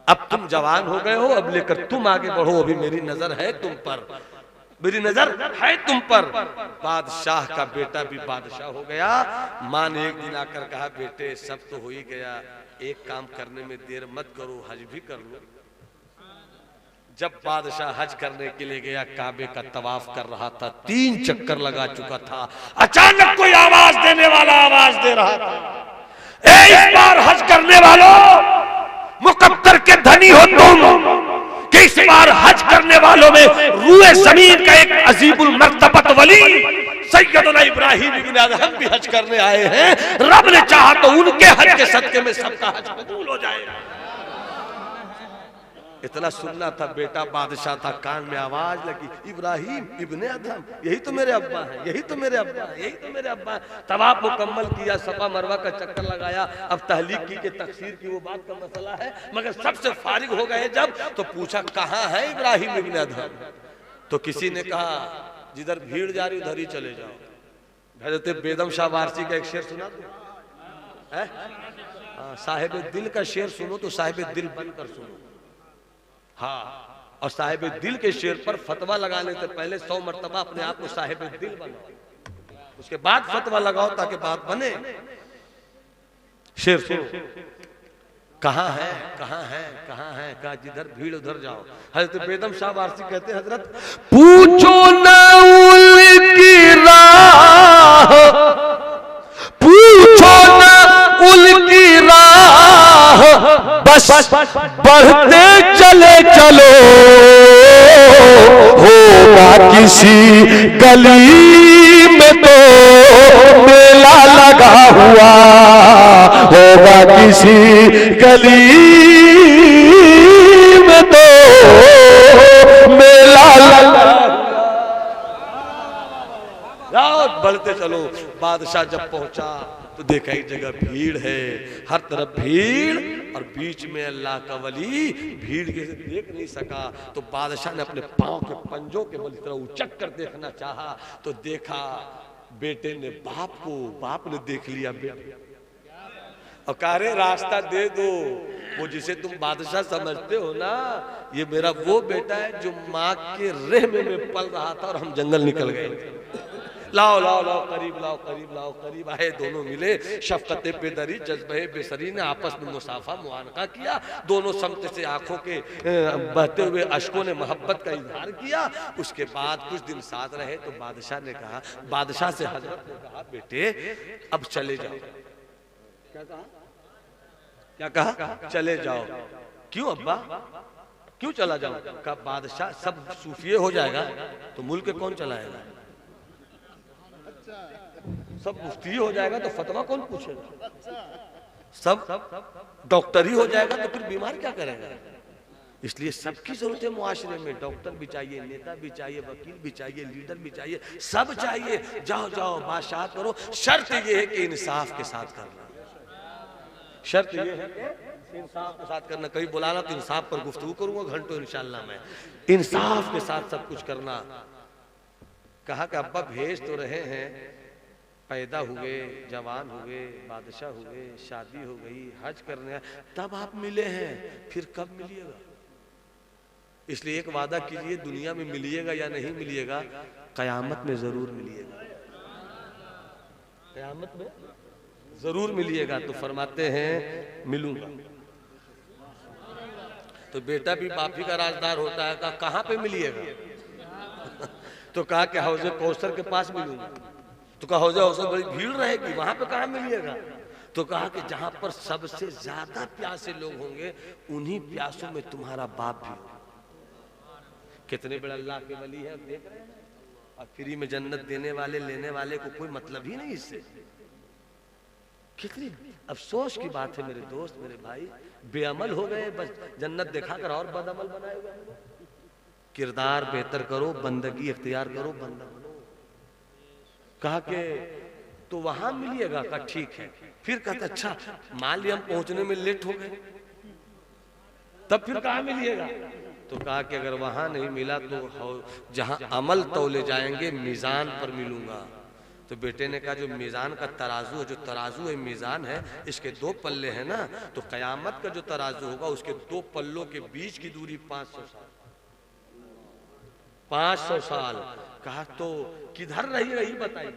अब तुम जवान हो गए हो, अब लेकर तुम आगे बढ़ो, अभी मेरी नजर है तुम पर, मेरी नजर है तुम पर। बादशाह का बेटा भी बादशाह हो गया। माँ ने एक दिन आकर कहा, बेटे सब तो हो ही गया, एक काम करने में देर मत करो, हज भी कर लो। जब बादशाह हज करने के लिए गया, काबे का तवाफ कर रहा था, 3 चक्कर लगा चुका था, अचानक कोई आवाज देने वाला आवाज दे रहा था, इस बार हज करने वालों, मुकद्दर के धनी हो तुम कि इस बार हज करने वालों में रूए जमीन का एक अजीबुल मर्तबत वली सैयदना इब्राहिम इब्न अदहम भी हज करने आए हैं। रब ने चाहा तो उनके हज के सदके में सबका हज कबूल हो जाएगा। इतना सुनना था, बेटा बादशाह था, कान में आवाज लगी, इब्राहिम इब्ने अदहम, यही तो मेरे अब्बा हैं, यही तो मेरे अब्बा हैं, यही तो मेरे अब्बा हैं। तवाफ मुकम्मल किया, सफा मरवा का चक्कर लगाया। अब तहलीक की के तकसीर की वो बात का मसला है, मगर सबसे फारिग हो गए जब, तो पूछा कहाँ है इब्राहिम इब्ने अदहम? तो किसी ने कहा, जिधर भीड़ जा रही उधर ही चले जाओ। हजरत बेदम शाह वारसी का एक शेर सुना दो, साहिब दिल का शेर सुनो तो साहिब दिल बनकर सुनो। हाँ, और साहिब दिल के शेर पर फतवा लगाने से पहले 100 मरतबा अपने आप को साहिब दिल बनाओ, उसके बाद फतवा लगाओ ताकि बात बने। शेर सुनो, कहाँ है कहाँ है कहाँ है, कहा जिधर भीड़ उधर जाओ। हजरत बेदम शाह वारसी कहते हैं, हजरत पूछो ना उनकी राह, पूछो ना उनकी राह, बस बढ़ते चले चलो, होगा किसी गली में तो मेला लगा हुआ, होगा किसी गली में तो मेला लगा। बढ़ते चलो, बादशाह जब पहुंचा तो देखा एक जगह भीड़ है, हर तरफ भीड़, और बीच में अल्लाह का वली भीड़ के से देख नहीं सका। तो बादशाह ने अपने पांव के पंजों के बल तरह उचक कर देखना चाहा, तो देखा बेटे ने बाप ने देख लिया बेटे, और कह रहे रास्ता दे दो, वो जिसे तुम बादशाह समझते हो ना, ये मेरा वो बेटा है जो माँ के रहम में पल रहा था और हम जंगल निकल गए। लाओ लाओ लाओ, करीब लाओ, करीब लाओ। करीब आए, दोनों मिले, शफकत पेदरी जज्बे बेसरी ने आपस में मुसाफा मुआनका किया। दोनों समत से आंखों के बहते हुए अश्कों ने मोहब्बत का इजहार किया। उसके बाद कुछ दिन साथ रहे तो बादशाह ने कहा, बादशाह से हजरत ने कहा, बेटे अब चले जाओ। क्या कहा? चले जाओ। क्यों अब्बा, क्यों चला जाओ? कहा बादशाह सब सूफिये हो जाएगा तो मुल्क कौन चलाएगा? सब मुफ्ती हो जाएगा तो फतवा कौन पूछेगा? सब डॉक्टर ही हो जाएगा तो फिर बीमार क्या करेगा? इसलिए सबकी जरूरत है मुआशरे में। डॉक्टर भी चाहिए, नेता भी चाहिए, वकील भी चाहिए, लीडर भी चाहिए, सब चाहिए। जाओ जाओ, बादशाह करो। शर्त यह है कि इंसाफ के साथ करना। शर्त यह है कि इंसाफ के साथ करना। कहीं बुलाना तो इंसाफ पर गुफ्तगू करूंगा घंटों इंशाल्लाह मैं। इंसाफ के साथ सब कुछ करना। कहा कि अब्बा भेज तो रहे हैं, पैदा हुए, जवान हुए, बादशाह हुए, शादी हो गई, हज करने, तब आप मिले हैं, फिर कब मिलिएगा? इसलिए एक वादा कीजिए, दुनिया में मिलिएगा या नहीं मिलिएगा, कयामत में जरूर मिलिएगा। कयामत में जरूर मिलिएगा। तो फरमाते हैं मिलूंगा। तो बेटा भी बापी का राजदार होता है। कहाँ पे मिलिएगा? तो कहा कि हौजे कौसर के पास मिलूंगा। तो कहा हौजे कौसर बड़ी भीड़ रहेगी, वहां पे कहाँ मिलिएगा? तो कहा कि जहां पर सबसे ज्यादा प्यासे लोग होंगे उन्हीं प्यासों में तुम्हारा बाप भी होगा। कितने बड़े अल्लाह के वली है, देख रहे हैं। और फ्री में जन्नत देने वाले लेने वाले को कोई मतलब ही नहीं इससे। कितनी अफसोस की बात है मेरे दोस्त, मेरे भाई, बेअमल हो गए, बस जन्नत दिखाकर और बदअमल बनाए हुए। किरदार बेहतर करो, बंदगी इख्तियार करो, बंदा बनो। कहा कि तो वहां मिलिएगा? का ठीक है। फिर कहता अच्छा मान लिया हम पहुंचने में लेट हो गए, तब फिर कहाँ मिलिएगा? तो कहा कि अगर वहां नहीं मिला तो जहां अमल तौले जाएंगे मीजान पर मिलूंगा। तो बेटे ने कहा जो मीजान का तराजू है, जो तराजू है मीजान है, इसके दो पल्ले हैं ना, तो कयामत का जो तराजू होगा उसके दो पल्लों के बीच की दूरी 500 साल। 500 साल। कहा तो किधर रही बताइए?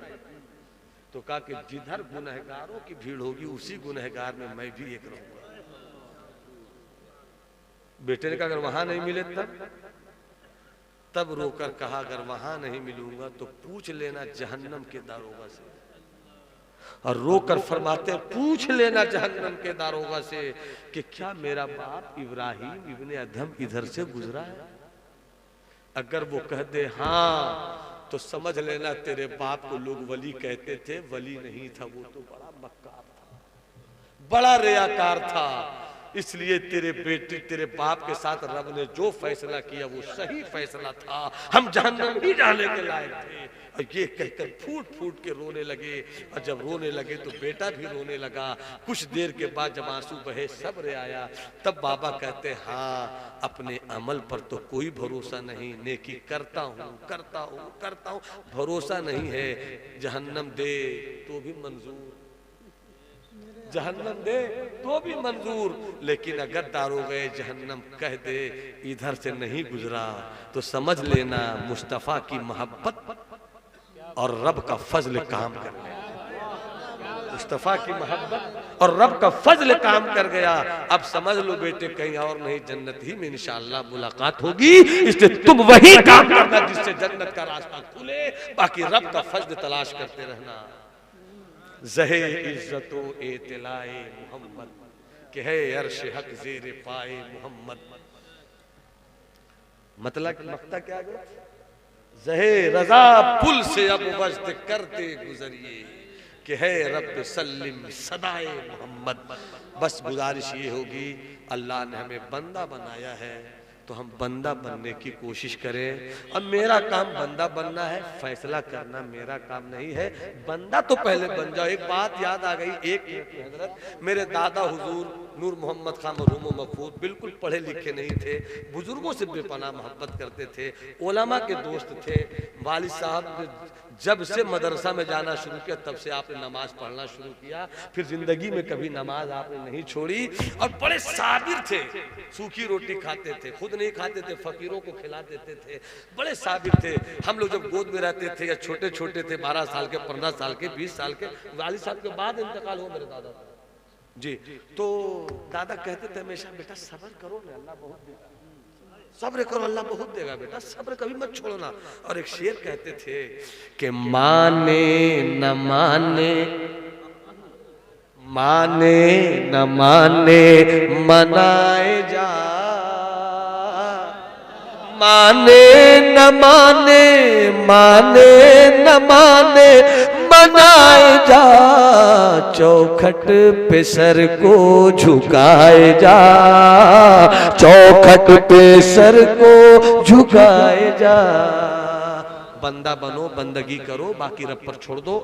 तो कहा कि जिधर गुनहगारों की भीड़ होगी उसी गुनहगार में मैं भी एक रहूंगा। बेटे ने कहा अगर वहां नहीं मिले तब रोकर कहा अगर वहां नहीं मिलूंगा तो पूछ लेना जहन्नम के दारोगा से। और रोकर फरमाते पूछ लेना जहन्नम के दारोगा से कि क्या मेरा बाप इब्राहिम इब्ने अदहम इधर से गुजरा है? अगर वो कह दे हाँ तो समझ लेना तेरे बाप को लोग वली कहते थे। वली नहीं था, वो तो बड़ा मक्कार था, बड़ा रियाकार था। इसलिए तेरे बेटे तेरे बाप के साथ रब ने जो फैसला किया वो सही फैसला था। हम जहन्नम ही जाने के लायक थे। और ये कहकर फूट फूट के रोने लगे। और जब रोने लगे तो बेटा भी रोने लगा। कुछ देर के बाद जब आंसू बहे, सब्र आया, तब बाबा कहते हाँ अपने अमल पर तो कोई भरोसा नहीं, नेकी करता हूँ करता हूँ करता हूँ, भरोसा नहीं है। जहन्नम दे तो भी मंजूर, जहन्नम दे तो भी मंजूर, लेकिन अगर दारोगे जहन्नम कह दे इधर से नहीं गुजरा तो समझ लेना मुस्तफा की मोहब्बत और रब का फजल काम कर गया। मुस्तफा की मोहब्बत और रब का फजल काम कर गया। अब समझ लो बेटे कहीं और नहीं, जन्नत ही में इंशाअल्लाह मुलाकात होगी। इसलिए तुम वही काम करना जिससे जन्नत का रास्ता खुले, बाकी रब का फजल तलाश करते रहना। ज़हे इज्जतो एतलाए मोहम्मद के है अर्श हक ज़ेरे पाए मोहम्मद। मतलब मक्ता क्या गया? ज़हे रज़ा पुल से अब वज्द करते गुजरिए कि है रब सल्लिम सदाए मोहम्मद। बस गुजारिश ये होगी, अल्लाह ने हमें बंदा बनाया है, तो हम बंदा बनने की कोशिश करें। अब मेरा काम बंदा बनना है, फैसला करना मेरा काम नहीं है। बंदा तो पहले बन जाओ। एक बात याद आ गई, एक हजरत, मेरे दादा हुजूर नूर मोहम्मद खान मरहूम मखफूज बिल्कुल पढ़े लिखे नहीं थे, बुजुर्गों से बेपनाह मोहब्बत करते थे, उलमा के दोस्त थे। वालिद साहब ने जब से मदरसा में जाना शुरू किया तब से आपने नमाज पढ़ना शुरू किया, फिर जिंदगी में कभी नमाज आपने नहीं छोड़ी, और बड़े साबिर थे। सूखी रोटी खाते थे, खुद नहीं खाते थे, फकीरों को खिला देते थे, बड़े साबिर थे। हम लोग जब गोद में रहते थे या छोटे छोटे थे, 12 साल के, 15 साल के, 20 साल के, वालिद साहब के बाद इंतकाल हो मेरे दादा जी, तो दादा कहते थे हमेशा, बेटा सब्र करो ना, अल्लाह बहुत देगा, सब्र करो अल्लाह बहुत देगा बेटा, सब्र कभी मत छोड़ना। और एक शेर कहते थे कि माने न माने, माने न माने मनाए जा, माने न माने, माने न माने मनाए जा, चौखट पे सर को झुकाए जा, चौखट पे सर को झुकाए जा। बंदा बनो, बंदगी करो, बाकी रब पर छोड़ दो।